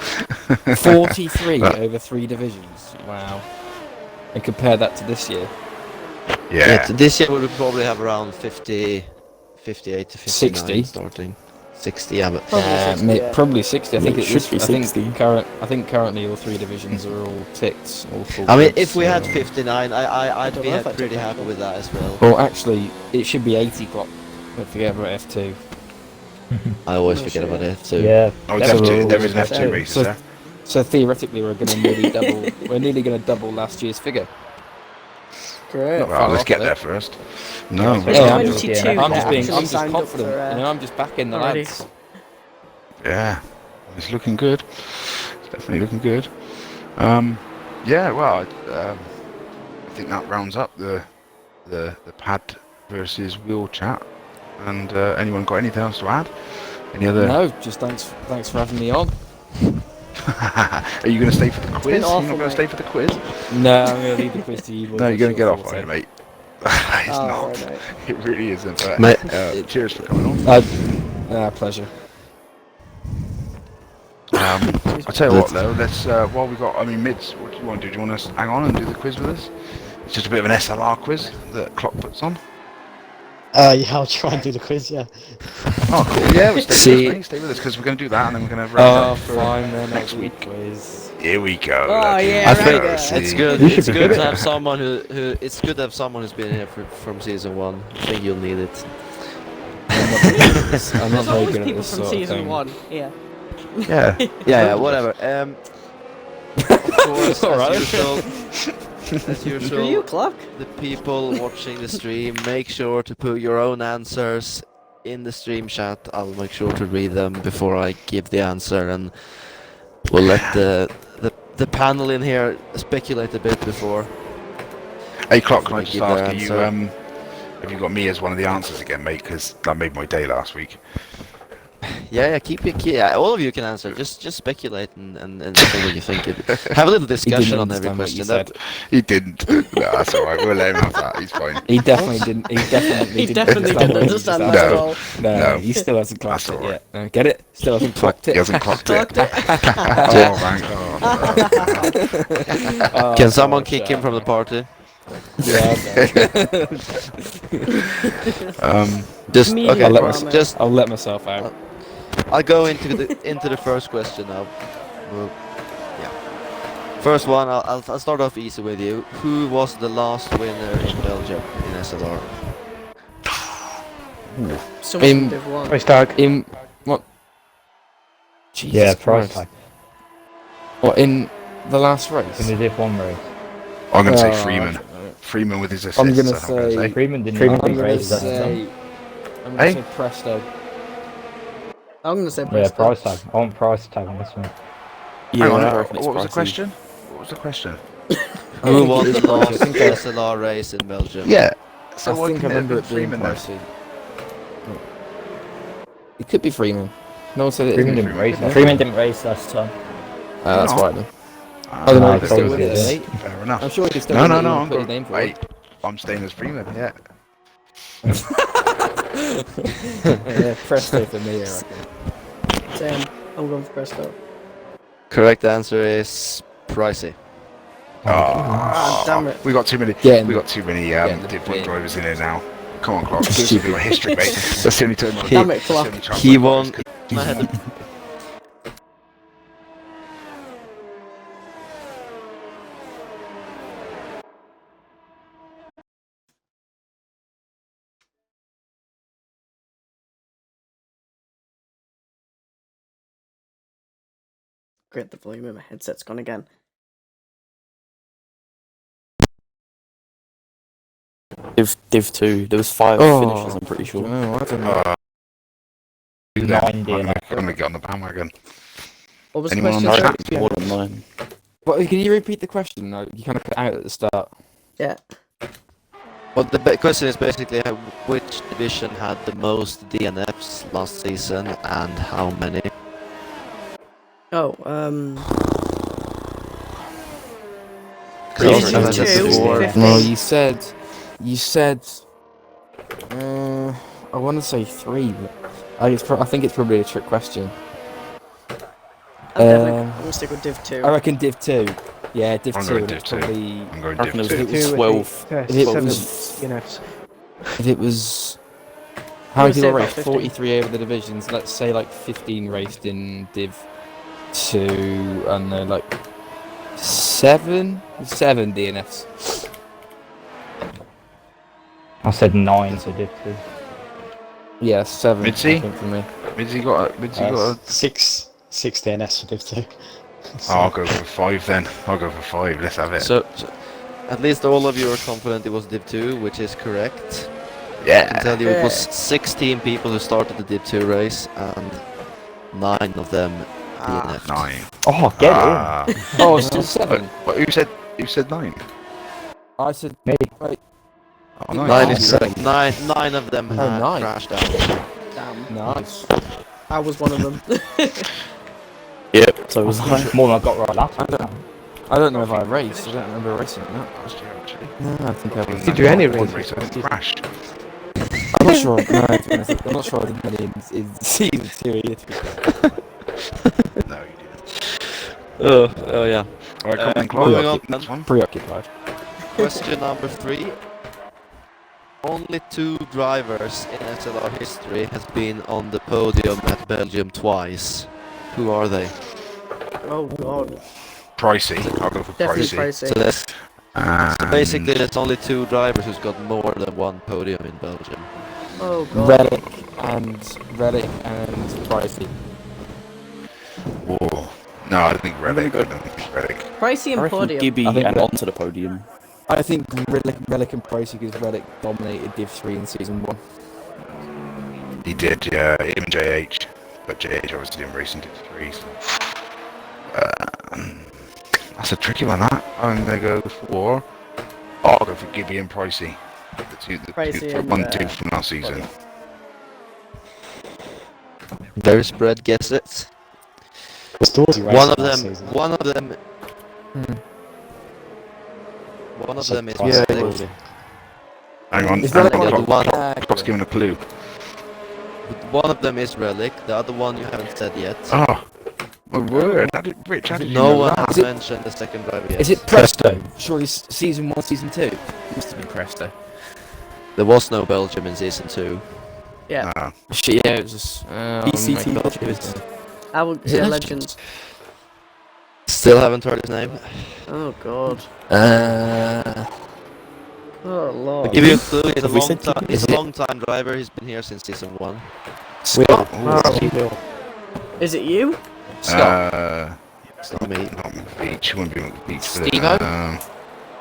43 over 3 divisions. Wow. And compare that to this year. Yeah. This year we would probably have around 58 to 59 60. starting. 60, yeah, but Probably 60, yeah. Probably 60. I think It it should was. be I think 60. currently all 3 divisions are all ticked. All full I mean, grids, if we had so- 59, I'd don't be know if I pretty took that happy one. with that as well. Well, actually, it should be 80 clock. Don't forget about F2. I always Oh, forget shit. about it too. Yeah. Oh, that's it's F2. cool. There is an F2 So- races so- there. So theoretically, we're going to nearly double. We're nearly going to double last year's figure. Great. Not Well, far let's off get of there it. first. No, Yeah, we're Yeah, not. I'm 22 just- that I'm just actually just signed up confident. for, You know, I'm just backing the already. lads. Yeah, it's looking good. It's definitely looking good. Yeah, well, I think that rounds up the pad versus wheel chat. And anyone got anything else to add? Any other? No, just thanks for having me on. Are you going to stay for the quiz? You're awful, not going to mate. stay for the quiz? No, I'm going to leave the quiz to you. boys. No, you're going to get Sure, off on sure. it, mate. It's Oh, not. right, mate. It really isn't. But, Mate, cheers for coming on. Pleasure. I'll tell you what, though. Let's while we got. I mean, mids. What do you want to do? Do you want us to hang on and do the quiz with us? It's just a bit of an SLR quiz that Clock puts on. Yeah, I'll try and do the quiz, yeah. Oh, cool. Yeah, we'll stay See- with us, mate. Stay with us because we're going to do that and then we're going to Oh, wrap it up fine then. next I'll do week. the quiz. Here we go. Oh, lucky yeah, I right think there. see. it's good. You should It's be good good to at have someone who. It's good to have someone who's been here from season 1. I think you'll need it. I'm not There's very always good at people this from sort of season thing. 1. Yeah. Yeah. Yeah, whatever. Of course, Alright. as For you, usual, Clock. the people watching the stream, make sure to put your own answers in the stream chat. I'll make sure to read them before I give the answer, and we'll let the panel in here speculate a bit before. Hey, Clock, can I Before just give their ask, answer. have you got me as one of the answers again, mate? Because that made my day last week. Yeah, keep it. Yeah, all of you can answer. Just speculate and say what you think. Have a little discussion on every understand what you question. That, He didn't. No, that's all right. We'll let him have that. He's fine. He definitely didn't. He definitely He didn't definitely didn't what you understand just that at No. all. No, No. he still hasn't clocked That's it all yet. No, get it? Still hasn't clocked it. He hasn't clocked it. Clocked it. Oh, thank God. Oh, can someone God, kick shut him from the party? Yeah, Just Media okay. drama. Just I'll let myself out. I'll go into the first question now. Well, yeah. First one. I'll start off easy with you. Who was the last winner in Belgium in SLR? Someone In- would have won. Price tag. In what? Jesus Yeah, price Christ. tag. What, in the last race? In the Div 1 race. I'm going to say Oh, Freeman. Freeman with his assists. I'm gonna that's what I'm say- Freeman didn't I'm even beat gonna race. That's say. done. I'm gonna Hey? say Presto. I'm going to say Yeah, Preston. price tag. I want price tag on this one. Yeah, Hang on, I reckon it's what was the pricey. question? What was the question? Who won the I last think I- SLR race in Belgium? Yeah. So I why think I couldn't remember have it been being Freeman then? pricey. It could be Freeman. No one said it. Freeman isn't didn't it? race. Yeah. Freeman didn't race last time. That's No. right then. Ah, I don't know, I he could still still win do it, this. mate. Fair enough. I'm sure he can still No, win no, it, no. even I'm put his going. name for Wait, I'm staying as Freeman. Yeah. Yeah, Presto for me, I reckon. Same. I'm going for Presto. Correct answer is pricey. Ah, damn it. We got too many. Yeah, We got too many the different bit. drivers in here now. Come on, Clark. Give us a bit of history, mate. That's the only time. Damn it, Clock. He won. I had the Great, the volume in my headset's gone again. Div 2. There was 5 Oh. finishers, I'm pretty sure. No, I don't know. I'm 9 going DNF. to get on the bandwagon. What was Anyone the on question, the sir? More than 9. But can you repeat the question? No, you kind of cut out at the start. Yeah. Well, the question is basically which division had the most DNFs last season and how many? Oh, Because Division as I said two, before, 15. No, you said. I want to say 3, but I think it's probably a trick question. I'm gonna stick with Div 2. I reckon Div 2. Yeah, Div I'm 2. going and Div it's 2. probably. I'm going I reckon Div it 2. was 2 12. with If it 7 was- DNFs. If it was. I How would many say people about raced? 15. 43 over the divisions. Let's say like 15 raced in Div 2, and like 7 DNFs. I said 9, so Div 2. Yeah, 7. Mitzi? I think for me. Midzi got a... Six DNS for Div 2. Oh, I'll go for 5 then. I'll go for 5. Let's have it. so at least all of you are confident it was Div 2, which is correct. I yeah. can tell you it was Yeah. 16 people who started the Div 2 race, and 9 of them DNF'd. 9. Oh, get Oh, it's still 7. What, who said 9? I said. Me. Wait. Oh, 9 9. is correct. 9 of them Oh, had 9. crashed out. Damn. Nice. I was one of them. Yep. So it was like, More than I got right last I week. don't, I don't know if I raced. I don't remember racing that. No, I think I was. Did you do any One races? race I crashed. I'm not sure. No, to be honest, I'm not sure I did any in season 2 either. To be fair. No, you didn't. Oh yeah. Alright, come on, moving Clive. on. That's one. Preoccupied. Question number 3. Only 2 drivers in SLR history has been on the podium at Belgium twice. Who are they? Oh god. Pricey. I'll go for Definitely Pricey. So pricey. that's And basically there's only 2 drivers who's got more than 1 podium in Belgium. Oh god. Relic and Pricey. Whoa. No, I think Relic. I don't think it's Relic. Pricey I and reckon podium. Gibby I think and that- onto the podium. I think Relic and Pricey because Relic dominated Div 3 in season 1. He did, yeah. Him and JH. But JH obviously didn't race in Div 3, so... that's a tricky one, that. I'm going to go for... Oh, I'll go for Gibby and Pricey. Pricey and, 1-2 from last season. Very spread guesses. Was Dorsey racing One of last them. season? One of them. Hmm. One of So them is Pricey Relic. and Dorsey. Hang on. Is hang Relic on, the other one? Clock's giving a clue. One of them is Relic. The other one you haven't said yet. Oh! My word! Rich, how did you No know one that? has mentioned the second driver yet. Is it Presto? Surely season 1, season 2. Must have been Presto. There was no Belgium in season 2. Yeah. No. Shit, yeah, it was just. ECT my God. Belgium. I would Is it yeah, Legend? legend. Still haven't heard his name. Oh god. Oh I'll lord. give you a clue. He's a We long said time. is He's a it- long time driver. He's been here since season 1. Scott. Oh, Will. Is it you? Scott. It's not me. Not McBeach. Wouldn't be McBeach. Steve-O?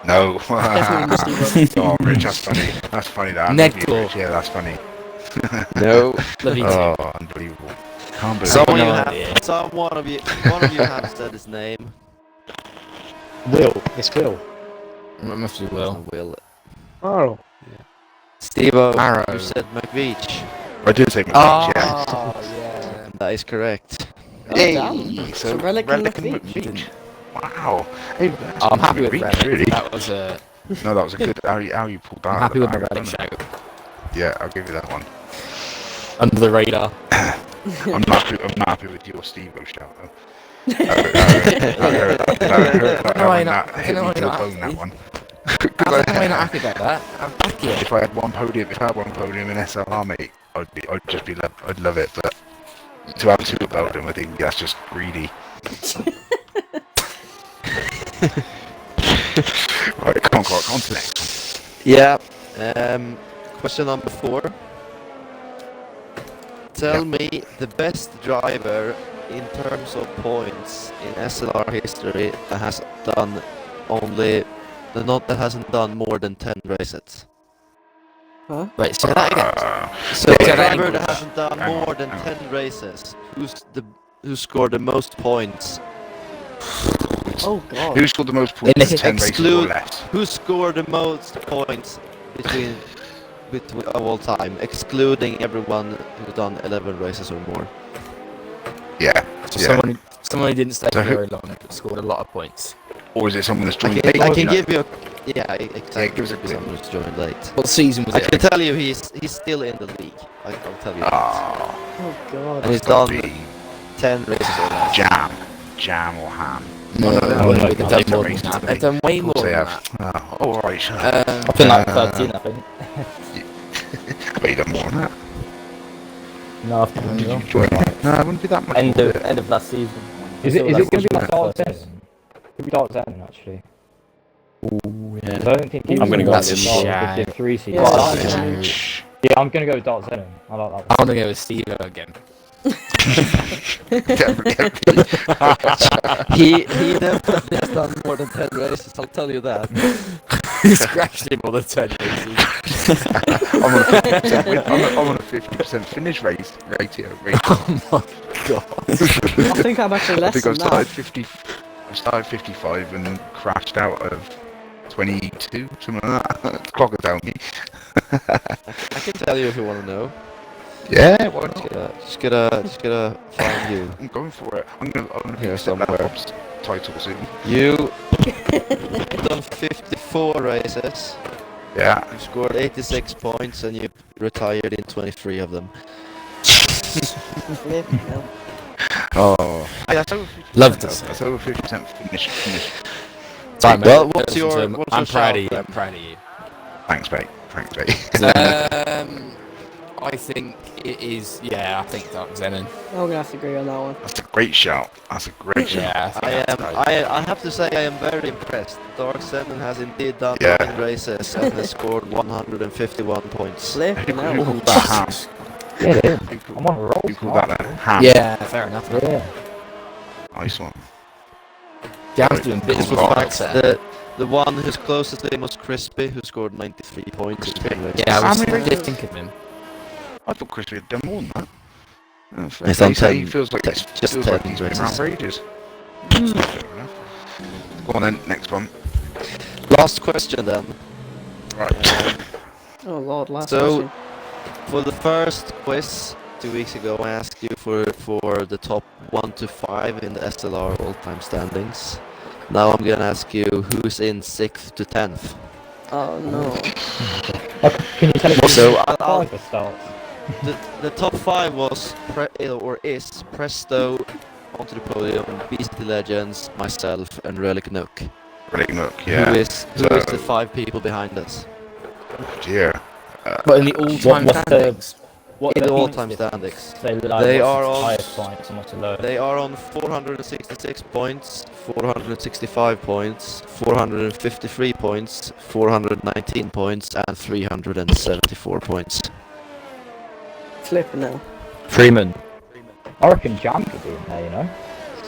No. Definitely Steve-O. Oh, Rich, that's funny. That's funny, that. Ned Maybe, Claw. Rich, yeah, that's funny. No. Levine. Oh, unbelievable. Can't believe Someone it. you no have. idea. One of you have said his name. Will. It's Will. Must be Will. I will. Arlo. Steve-O, Arrow. you said McVeach. I did say McBeach, yeah. Oh, yeah. And that is correct. Oh, Hey, damn. so Relic and and McBeach. McBeach. Wow. Hey, that's I'm happy with McBeach, Relic. really. That was No, that was a good. How you pulled that. I'm out happy of with the my bag, Relic wasn't it? shout. Yeah, I'll give you that one. Under the radar. I'm not happy with your Steve-O shout though. That hit me to the bone, that one. How am I not happy about that? I'm back here. If I had one podium in SLR, mate, I'd love it. But to have 2 at Belgium, I think that's just greedy. Right, come on to the next one. Yeah. Question number 4. Tell me the best driver in terms of points in SLR history that has done that hasn't done more than 10 races. Wait, say that again. So Yeah, a driver that that hasn't done hang on, more than hang on. 10 races, who scored the most points? Oh god. Who scored the most points in 10 races or Exclude- less? Who scored the most points between of all time, excluding everyone who's done 11 races or more? Yeah. So Yeah. someone who didn't stay So who- very long but scored a lot of points. Or is it someone that's I joined can, late? I can you know? give you a... Yeah, exactly. give us a Maybe clue. someone who's joined late. What season was I it? can tell you he's still in the league. I'll tell you that. Ah, Oh god. And he's gotta done be 10 races or less. Jam or Ham. No, no, they've done they've more done than that. races, They've done way Of more course they than have. that. Oh, alright, sure. I've been like 13, I think. But you done more than that. No, after Did you join? No, it wouldn't be that much. end more, of last season. Is it So going that's to be my like Dark first 10? season. Could be Dark 10 actually. Ooh, 'Cause yeah. I don't think he I'm was gonna in go like with the him. start Yeah. of the 3 season. Yeah, Oh, that's it's- Shh. Yeah, I'm going to go with Dark 10. I like that I'm one. gonna go with Steve again. He definitely has done more than 10 races, I'll tell you that. He's crashed him all the 10 races. I'm on a 50% win. I'm on a 50% finish ratio. Oh my god. I think I'm actually I less think than I started that. 50. I started 55 and crashed out of 22, something like that. The clock will tell me. I can tell you if you want to know. Yeah, why not? Just gotta find you. I'm going for it. I'm gonna Here be somewhere. Bob's title soon. You done 54 races. Yeah. You scored 86 points and you retired in 23 of them. Flipping hell. Oh. That's over 50%. Love to though. see That's over 50% finish. Sorry, Well, mate. what's your I'm shout proud of you. then? I'm proud of you. Thanks, mate. Thanks, mate. I think it is. Yeah, I think Dark Zenon. I'm gonna have to agree on that one. That's a great shout. That's a great shout. Yeah, I think I that's am. right. I have to say I am very impressed. Dark 7 has indeed done Yeah. 9 races and has scored 151 points. Flipping Who hell. called that ham? Yeah, it is. Who called- I'm on a roll. Who called that a ham? Yeah, fair enough. Yeah. Nice one. Jam's doing bits This of was work fact there. the one whose closest to him was Crispy, who scored 93 points in 10 races. Yeah, I was How many did races? think of him. I thought Chris had done more than that. Oh, fair He's play. done So 10 he feels like just he's 10 been around races. for ages. Fair enough. Go on then, next one. Last question then. Right. Oh lord, last So- question. For the first quiz 2 weeks ago, I asked you for the top 1 to 5 in the SLR all-time standings. Now I'm gonna ask you who's in 6th to 10th. Oh no. Can you tell us So, who I'll- the starts? The top 5 was is Presto, onto the podium, Beastie Legends, myself, and Relic Nook. Relic Nook, Who yeah. is So- the 5 people behind us? Oh dear. But in the all-time what's the- standings. What In the points all-time difference? standings. So, like, They what's are the on- highest points and what's the lowest? They are on 466 points, 465 points, 453 points, 419 points, and 374 points. Flipping hell. Freeman. I reckon Jam could be in there, you know?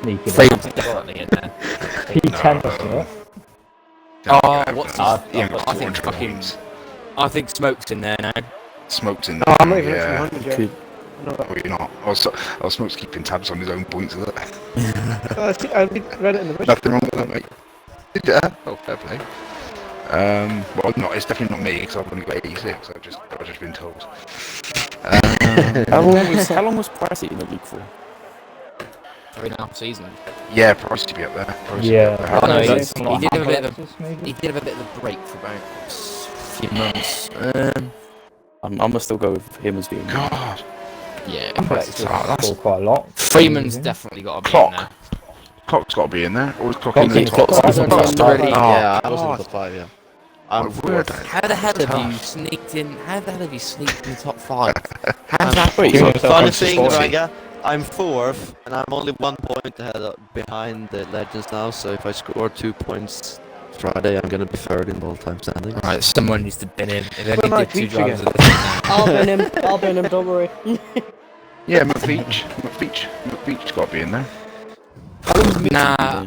Sneaking Freeman's definitely in there. P10 or something. Oh, what's Uh, his? Yeah, I think 400 fucking. points. I think Smoke's in there now. Smoke's in No, there. I'm not even yeah. at 300 yet. Could, I know that. Oh, you're not. Oh, Smoke's keeping tabs on his own points, is it? I read it in the mission. Nothing wrong with that, mate. Yeah. Oh, fair play. Well, not. It's definitely not me because I've only got 86. I've just been told. how long was Pricey in the league for? 3.5 seasons. Yeah, Price to be up there. Price to be Yeah. up there. Oh, no, Okay. he Something like did have a bit of Hamlet, maybe? He did have a bit of a break for about a few months. I'm gonna still go with him as being. God. Yeah. Hamlet That's- just scored quite a lot. Freeman's Mhm. definitely got to be Clock. in there. Clock's got to be in there. Or is Clock Clock in the is- top? Clock's in the Clock's top. already. Yeah, I was in God. the top 5, yeah. I'm My word. 4th. How the hell have you Tough. sneaked in? How the hell have you sneaked in the top 5? How's that? Wait, Giving so- yourself Funny up to thing, 40. Raga, I'm 4th, and I'm only 1 point behind the Legends now, so if I score 2 points Friday, I'm gonna be 3rd in the all-time standings. Right, someone needs to bin him. If Put him only on did 2 Peach drivers again. of the I'll bin him. I'll bin him. Don't worry. Yeah, McBeach got to be in there. Nah,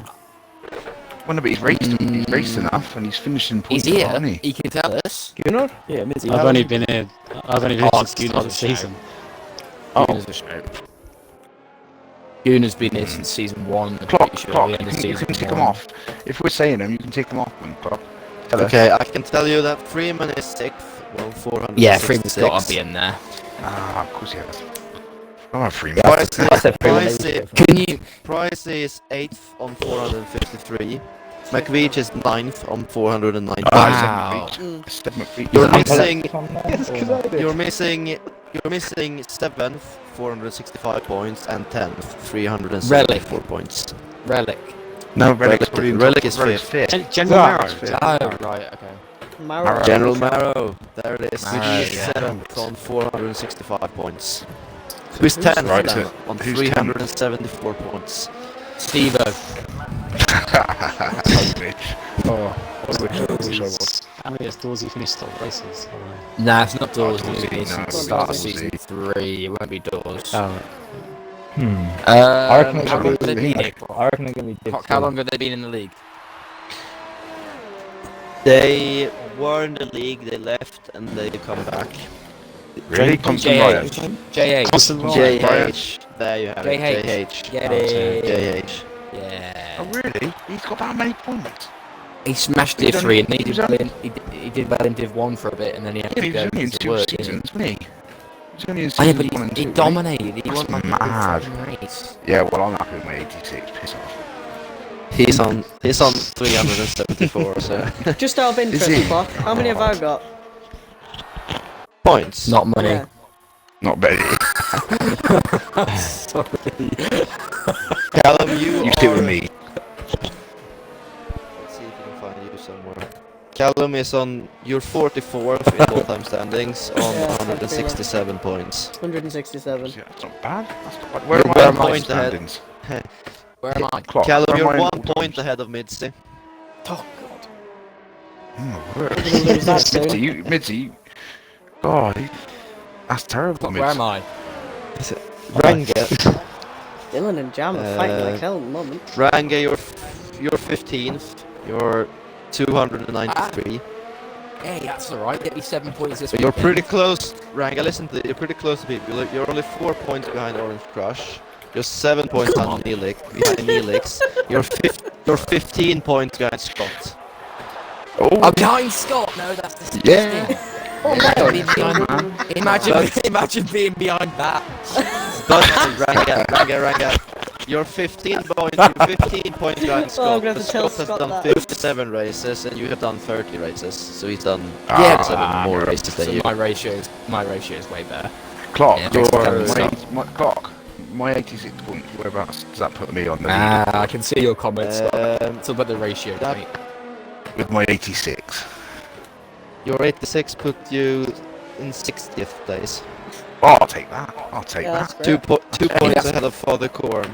Well, no, but he's raced enough, and he's finishing he's points, here. hasn't he? He can tell us. Gunnar? Yeah, Mizzy. I've only been in. I've only Oh, been it's to not this a shout. season. Oh, Give us a shout. Guna's been here since season 1. I'm Clock, pretty sure Clock, the end of you season can tick 1. them off. If we're saying them, you can tick them off, Clock. Tell us. Okay, I can tell you that Freeman is 6th, well, 466. Yeah, Freeman's got to be in there. Of course he has. Oh, Freeman. Pricey, I said Freeman, Pricey, maybe. Can you? Pricey is 8th on 453. McVeach is 9th on 490. Wow. You're missing. Yes, 'cause I did. You're missing 7th, 465 points, and 10th, 374 points. Relic. No, Relic is 5th. General Marrow. Oh, right, okay. Marrow. General Marrow, there it is. Marrow, He is yeah. 7th on 465 points. Who's 10th right, then? so On who's 374 points. Steve-O. How many has Dorsey finished top races? Nah, it's not Doors. Dorsey, It's no, the start of Dorsey. season 3. It won't be Doors. Oh, I reckon it's How long gonna have they be. been here? I reckon they're gonna be different. How long have they been in the league? They were in the league, they left, and they come back. Really? Constant Riot. JH. Constant JH, there you have JH. it. JH. Get it. JH. Yeah. Oh, really? He's got that many points? He smashed Div He's 3 only- and he was only- he did well in Div 1 for a bit and then he had Yeah, to he was go only in to 2 work. didn't he? seasons, wasn't he? He was only in Oh yeah, seasons but 1 and 2. he right? dominated. He That's won like a mad. fucking race. Yeah, well, I'm happy with my 86. Piss off. He's on 374, so Just out of interest, he? Clock, how many have I got? points. Not money. Yeah. Not Betty. Callum, you You are... stick with me. Let's see if we can find you somewhere. Callum is on your 44th in all-time standings on Yeah, 167 points. 167. Yeah, that's not bad. That's not bad. Where You're am I 1 in my point ahead. standings? Where am I? Clock. Callum, Where am you're I in 1 all point times? ahead of Midsi. Oh god. Oh my word. We're gonna lose that soon. Mitzi, God, that's terrible. Where am I? Ranga, Dylan and Jam are fighting like hell at the moment. Ranga, you're 15th. You're 293. Hey, that's alright. Get me 7 points this So you're weekend. pretty close, Ranga. Listen to you're pretty close to people. You're only 4 points behind Orange Crush. You're 7 points behind Neelix. You're 15 points behind Scott. I'm behind Scott. No, that's disgusting. Yeah. Imagine being behind. Imagine being behind that. But Ranga, you're 15 points behind Scott. I'm gonna have but to tell Scott has Scott done that. 57 races, and you have done 30 races. So he's done Yeah, 7 more races than So you. my ratio is way better. Clock, Yeah, your, thanks for telling me my 86 points, whereabouts does that put me on the lead I can see your comments. It's about the ratio, that- mate. with my 86? Your 86 put you in 60th place. Oh, I'll take that. Yeah, that's that. great. 2 points that's- ahead of Father Korn.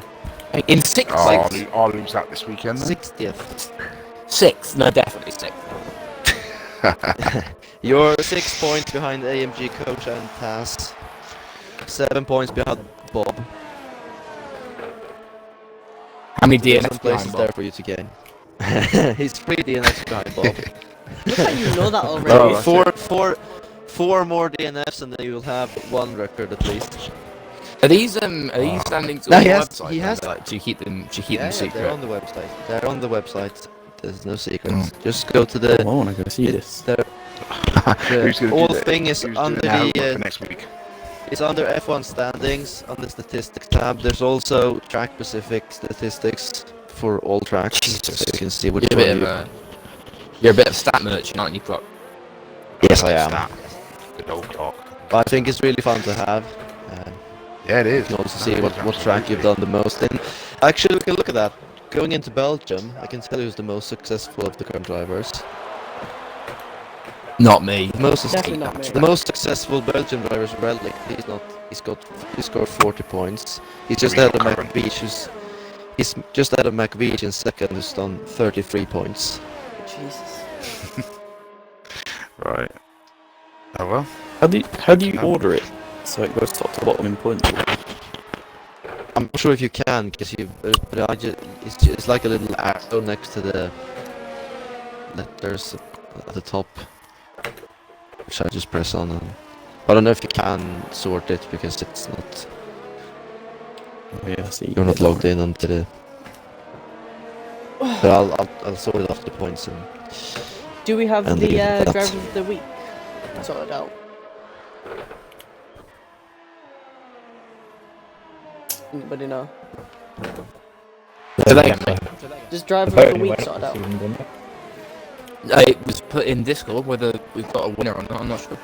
In 6th. Oh, I'll lose that this weekend then. 60th. 6th. No, definitely 6th. You're 6 points behind AMG Coach and Taz. 7 points behind Bob. How many There's DNFs some places behind there Bob? for you to gain. He's 3 DNFs behind Bob. Look how you know that already. Oh, Four more DNFs and then you will have 1 record at least. Are these standings No, on he the has- website? he has- Like, do you keep them Yeah, secret? they're on the website. They're on the website. There's no secrets. Just go to the. I want to go see this. The Who's gonna whole do that? thing is Who's under doing that the. for next week? It's under F1 standings on the statistics tab. There's also track-specific statistics for all tracks, Jesus. so you can see which You're a bit of you're a bit of stat merchant, aren't you, Clock? Yes, I am. That. Good old Clock. But I think it's really fun to have. Yeah, it You is. can also That see is, what track you've done the most in. Actually, we can look at that. Going into Belgium, I can tell you who's the most successful of the current drivers. Not me. Definitely not me. The most successful Belgian driver is Relic. He scored 40 points. He's just He's ahead of not current. McVeach. He's just ahead of McVeach in second, who's done 33 points. Jesus. Right. Oh well. How do you order it so it goes top to bottom in points? I'm not sure if you can, because it's like a little arrow next to the letters at the top, which I just press on. I don't know if you can sort it because it's not. Oh, yeah, see. You're not logged in onto the. But I'll sort it off the points and. Do we have And the leave it at that. driver of the week sorted out? Anybody know? Did they? Just driver of the voting week went sorted up out. this season, didn't it? It was put in Discord whether we've got a winner or not. I'm not sure.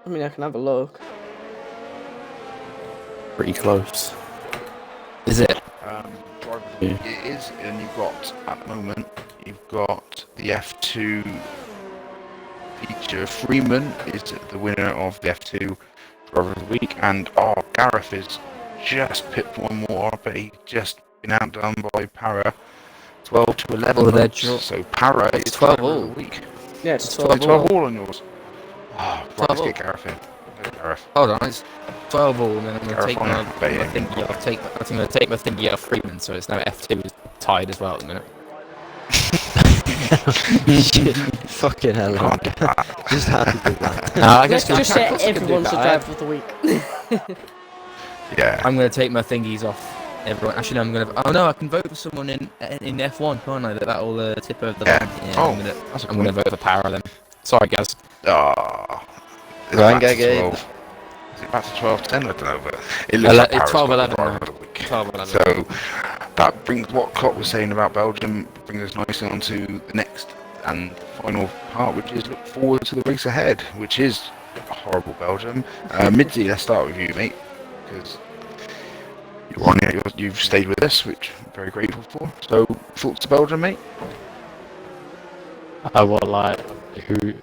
I mean, I can have a look. Pretty close. Is it? Driver of the Yeah. week it is, and you've got at the moment you've got the F2 feature. Freeman is the winner of the F2 driver of the week, and Gareth is just pipped one more, but he's just been outdone by Para. 12 to 11. Oh, they're so Para is 12 driver all. of the week. Yeah, it's 12 12 all on yours. Right, 12 let's all. get Gareth in. Go, Gareth. Hold on, it's 12 all, and then I'm going to Gareth take on my, it, bet my you. thingy off. I'm going to take my thingy off Freeman, so it's now F2 is tied as well at the minute. Fucking hell. Can't do that. Just had to do that. No, I Let's guess just say everyone's the drive. driver of the week. Yeah. I'm going to take my thingies off everyone. Actually, no, I'm going to. Oh no, I can vote for someone in F1, can't I? That'll tip over the Yeah. line. Yeah, Oh, I'm that's a going to point. vote for Power then. Sorry, guys. It's Ryan back to Gagay. 12. Is it back to 12, 10? I don't know, but it looks like It's Para's 12, got the 11 driver now. of the week. 12, 11. So that brings what Klopp was saying about Belgium, brings us nicely on to the next and final part, which is look forward to the race ahead, which is a horrible Belgium. Midzi, let's start with you, mate, because you're on here, you've stayed with us, which I'm very grateful for. So, thoughts to Belgium, mate? Who?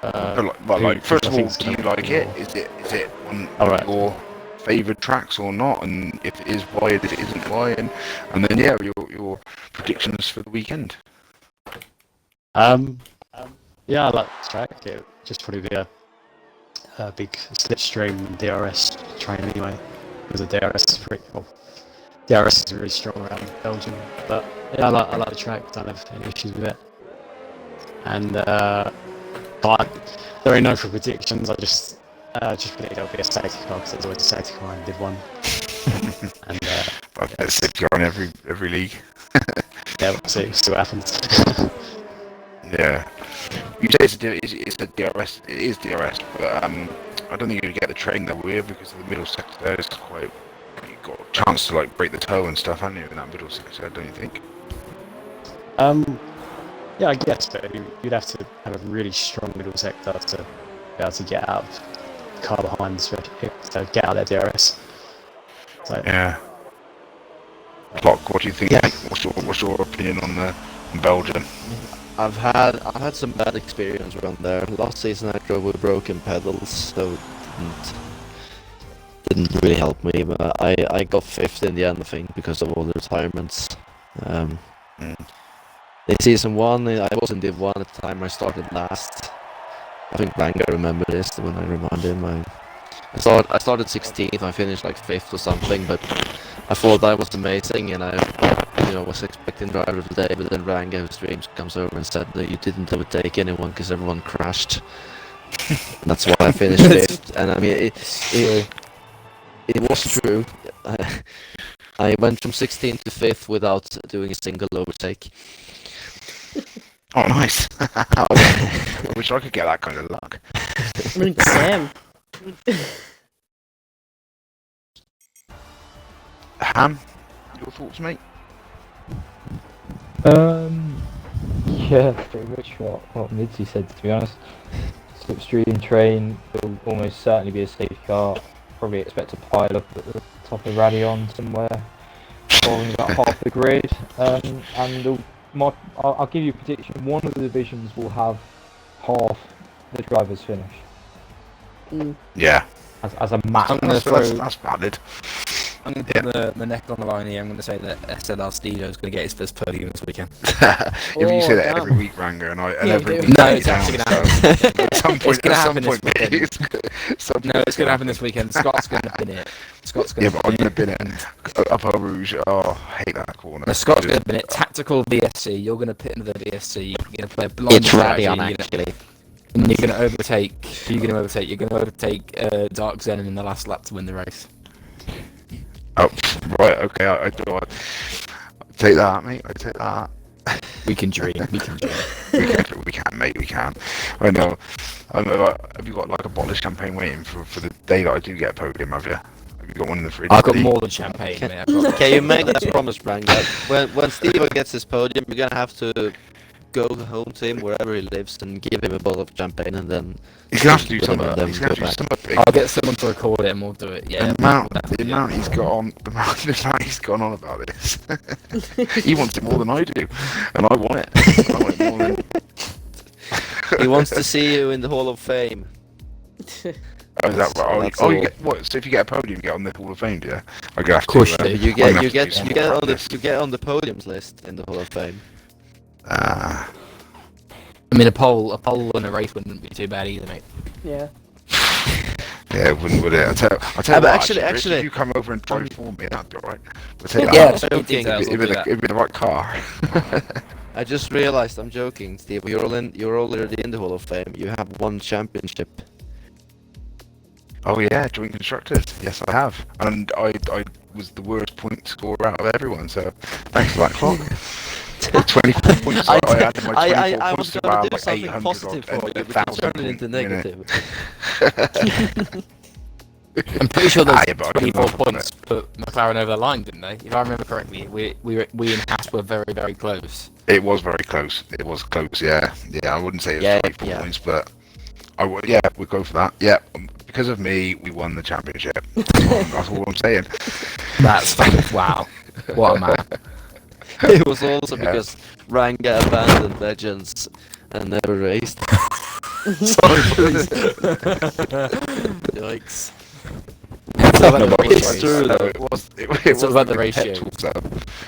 First of I think all, it's do you gonna like be it? more- Is it one Alright. of your favoured tracks or not? And if it is, why? If it isn't, why? And then your predictions for the weekend. Yeah, I like the track. It just probably be a big slipstream DRS train anyway, because the DRS is DRS is really strong around Belgium. But yeah, I like the track. Don't have any issues with it. And but there ain't no for predictions. I just predict it'll be a safety car because there's always a safety car in Div 1. And But that's it, you're in every league. yeah, we'll see what happens. Yeah. You say it's a DRS. It is DRS, but I don't think you get the train that weird because of the middle sector there. It's quite. You've got a chance to like break the toe and stuff, haven't you, in that middle sector? Don't you think? Yeah, I guess, but you'd have to have a really strong middle sector to be able to get out of the car behind, to get out of their DRS. So Yeah. Clock. What do you think? Yeah. Mate? What's your opinion on Belgium? I've had some bad experience around there. Last season I drove with broken pedals, so it didn't really help me. But I got fifth in the end, I think, because of all the retirements. In season 1, I was in Div 1 at the time. I started last. I think Banga remember this when I remind him. I started 16th. I finished like 5th or something, but I thought that was amazing, and I was expecting driver of the day. But then Ranga, who streams, comes over and said that you didn't overtake anyone because everyone crashed. And that's why I finished 5th. And I mean, it was true. I went from 16th to 5th without doing a single overtake. Oh, nice. I wish I could get that kind of luck. I mean, same. Ham, your thoughts, mate? Yeah, pretty much what Mitzi said, to be honest. Slipstream train will almost certainly be a safety car. Probably expect to pile up at the top of Radion somewhere, following about half the grid. And I'll give you a prediction. One of the divisions will have half the drivers finish Yeah. as a max. I'm going to throw. That's valid. I'm going to put the neck on the line here. I'm going to say that SLR Stedo is going to get his first podium this weekend. Yeah, but you say that damn. every week, Ranga, and Yeah, every you do. week. No, let me it's actually down, going to happen. so at some point, It's going to happen this weekend. weekend. No, it's going to happen this weekend. Scott's going to bin it. Scott's Yeah, going but I'm to going to bin it. Upper Rouge. Oh, I hate that corner. No, Scott's going to bin it. Tactical VSC. You're going to pit into the VSC. You're going to play a blind It's strategy, Radion, you're gonna- actually. And you're going to overtake. Who are you going to overtake? You're going to overtake Dark Xenon in the last lap to win the race. Oh, right. Okay. I take that, mate. I take that. We can dream. We can dream. We can, mate. We can. I know. Have you got like a bottle of champagne waiting for the day that I do get a podium? Have you? Have you got one in the fridge? I've got ready? more than champagne, mate. I've got Can you make that promise, Brang? That when Steve gets his podium, you're gonna have to go home to him wherever he lives and give him a bottle of champagne, and then He's gonna have to do with him something. and then He's gonna go have to do back. something big. I'll get someone to record it and we'll do it. Yeah. The amount he's got on, the amount he's gone on about this. He wants it more than I do, and I want it. I want it more than. He wants to see you in the Hall of Fame. Oh, is that right? That's Oh, you all. get what? So if you get a podium, you get on the Hall of Fame, do you? I guess. Of course you do. You I'm get gonna you have to do get some you get on practice. the podiums list in the Hall of Fame. Ah. I mean, a pole and a race wouldn't be too bad either, mate. Yeah. Yeah, it wouldn't, would it? I'll tell Ah, you but what, actually- Rich, actually- if you come over and drive for me, that'd be alright. We'll take that. Yeah, I'm show me joking. details, I'll do that. It'd be the right car. I just realized I'm joking, Steve. You're already in the Hall of Fame. You have one championship. Oh yeah, joint constructors. Yes, I have, and I was the worst point scorer out of everyone. So thanks for that clock. 24 points. I had in my 24 I points was to gonna around do like something 800 positive for you, but you 1,000 turned it into minute. negative. I'm pretty sure those Yeah, but I can 24 laugh about points put McLaren over the line, didn't they? If I remember correctly, we and Haas were very, very close. It was very close. It was close. Yeah, I wouldn't say it was Yeah, 24 yeah. points, but I would. Yeah, we'd go for that. Yeah, because of me, we won the championship. That's all I'm saying. That's wow. What a man. It was also Yeah. because Ranga abandoned Legends and never raced. Sorry, please. Yikes. It's all about the It's ratios. true, though. It was. It's all about the pep ratios. talks, though.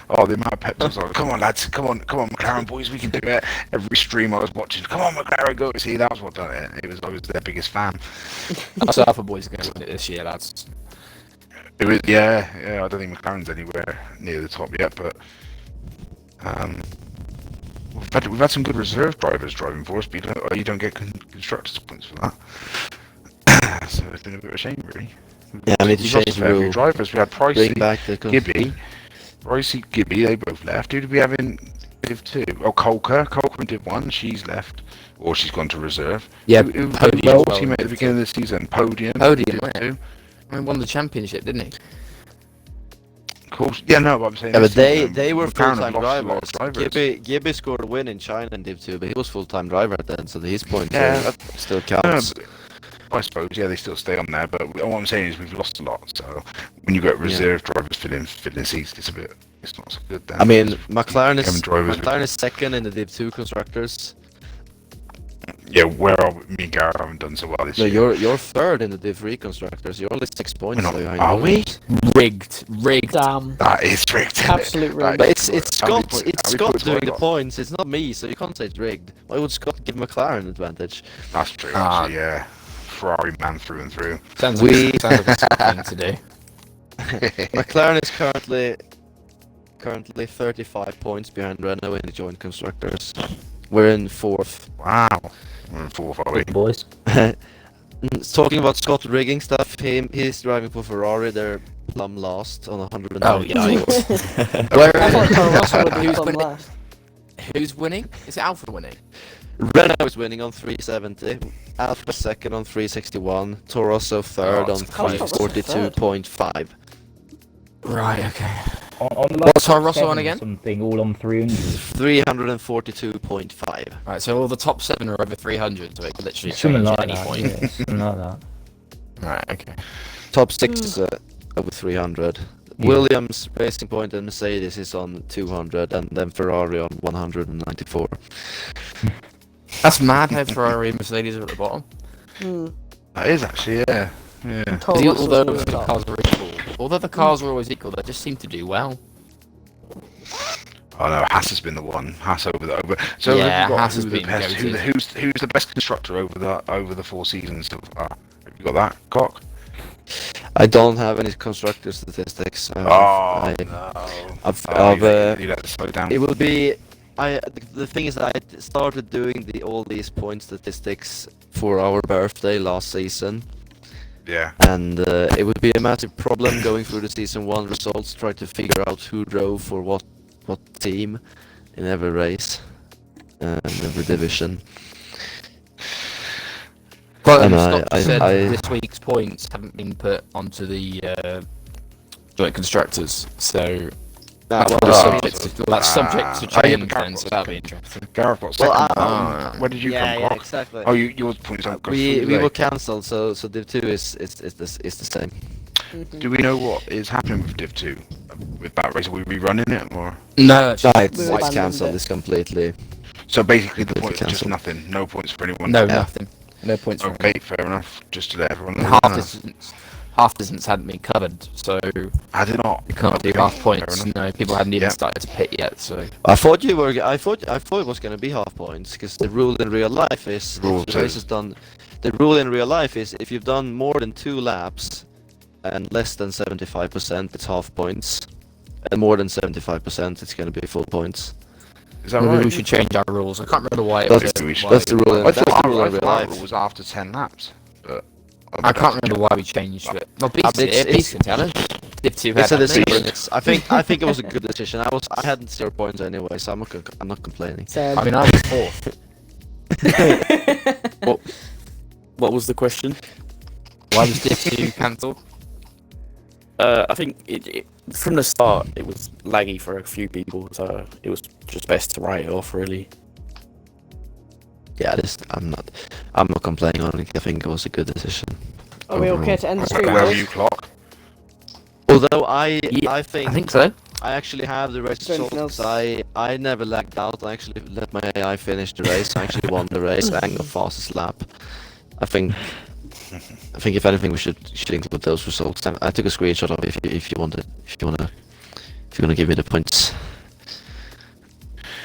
Oh, the amount of pep talks. Like, come on, lads. Come on, McLaren boys. We can do it. Every stream I was watching. Come on, McLaren, go. See, that was what done it. I was their biggest fan. Us Alpha boys are going to win it this year, lads. It was. Yeah. I don't think McLaren's anywhere near the top yet, but we've had some good reserve drivers driving for us, but you don't get constructors points for that. So it's been a bit of a shame, really. Yeah, I need to We've lost change a the fair few rule. drivers. We had Bring Pricey, back the Gibby, they both left. Who did we have in Div 2? Oh, Kolka in Div 1, she's left. Or she's gone to reserve. Yeah, Who Podium was as he well made at in the Div beginning of the season? Podium. Podium, Div yeah. 2. I mean, won the championship, didn't he? Of course. Yeah, no, but I'm saying. Yeah, but this season, they were McLaren have full-time lost a lot drivers. of drivers. Gibby scored a win in China in Div 2, but he was full-time driver then, so his points Yeah, still No, counts. but I suppose, yeah, they still stay on there, but what I'm saying is we've lost a lot, so when you get reserve drivers filling seats, it's not so good then. I mean, McLaren Kevin drivers- is second in the Div 2 constructors. Yeah, where are me and Gareth haven't done so well this No, year. you're third in the Div 3 constructors. You're only 6 points. We're not- behind are we? Williams. Rigged. Damn. That is rigged. isn't it? Absolute That rigged. But is it's How many Scott. points- It's how many Scott points have I doing the got? points. It's not me, so you can't say it's rigged. Why would Scott give McLaren an advantage? That's true, Ah. actually, yeah. Ferrari man through and through. Sounds We- like a simple thing to do. McLaren is currently 35 points behind Renault in the joint constructors. We're in fourth. Wow. We're in fourth, are we? Boys. Talking about Scott rigging stuff, he's driving for Ferrari. They're plumb last on 100. Oh, yikes. I thought Toro Rosso would have Who's come winning? last. Who's winning? Is it Alpha winning? Renault is winning on 370. Alpha second on 361. Toro Rosso third Oh, on it's close. 342.5. Right, okay. On the What's last Toro Rosso on 7 or again? Something all on 300. 342.5. Right, so all the top 7 are over 300, so it could literally Something change like at any that. point. Yeah, something like that. Right, okay. Top 6 is over 300. Yeah. Williams, Racing Point, and Mercedes is on 200, and then Ferrari on 194. That's mad how Ferrari and Mercedes are at the bottom. Hmm. That is actually, yeah. Yeah. Toro See, Rosso's although at the the top. cars are equal, although the cars are always equal, they just seem to do well. Oh no, Haas has been the one. Haas over. So Yeah, have you got Haas has who the been best, goated. who's the best constructor over the 4 seasons so far? Have you got that, Cock? I don't have any constructor statistics. Oh I- no. I've- Oh, I've, you let it slow down. It will be the thing is, I started doing all these point statistics for our birthday last season, Yeah. and it would be a massive problem going through the season 1 results, try to figure out who drove for what team in every race and every division. Well, And Scott said I this week's points haven't been put onto the joint constructors, so that's well, probably I subject to yeah, change but then, so that'll be interesting. Gareth, what Well, second? I- Where did you yeah, come, yeah, Grok? exactly. Oh, your points don't go we through, were they? cancelled, so Div 2 is the same. Do we know what is happening with Div 2? With that race, are we rerunning it, or? No, No, it's it's abandoned cancelled. it. It's completely. So basically the Completely point is just cancelled. nothing. No points for anyone. no, Yeah. nothing. No points for Okay, fair enough. Just to let everyone know. half distance hadn't been covered, so I did not. you can't do Okay, half fair points. enough. No, people hadn't even Yeah. started to pit yet, so I thought you were. I thought it was gonna be half points, because the rule in real life is Rule if the race says- is done. The rule in real life is if you've done more than 2 laps and less than 75%, it's half points, and more than 75%, it's gonna be full points. Is that maybe right? we should change our rules. I can't remember why it That's- was. that's the rule in- I that's the thought rule our, in real our life. rule was after 10 laps. But I can't remember why we changed it. Well, Beast but it's- Beast can tell us. Div 2 It's a had that decision. thing. It's, I think it was a good decision. I had 0 points anyway, so I'm not complaining. So, I mean, I was fourth. What was the question? Why was Div 2 cancelled? I think it from the start it was laggy for a few people, so it was just best to write it off really. Yeah, I'm not complaining on it. I think it was a good decision. are we okay to end the stream? Where were boys? you, Clock? Although I I think so. I actually have the race Is there anything results. else? I never lagged out. I actually let my AI finish the race. I actually won the race and got fastest lap. I think if anything we should include those results. I took a screenshot of it if you want to give me the points.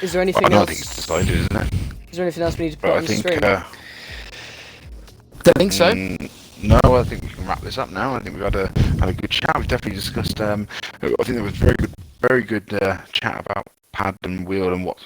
Is there anything I don't else? think it's decided, isn't it? Is there anything else we need to put But I on the think. stream? Don't think so. No, I think we can wrap this up now. I think we've had a good chat. We've definitely discussed. I think there was very good chat about pad and wheel and what's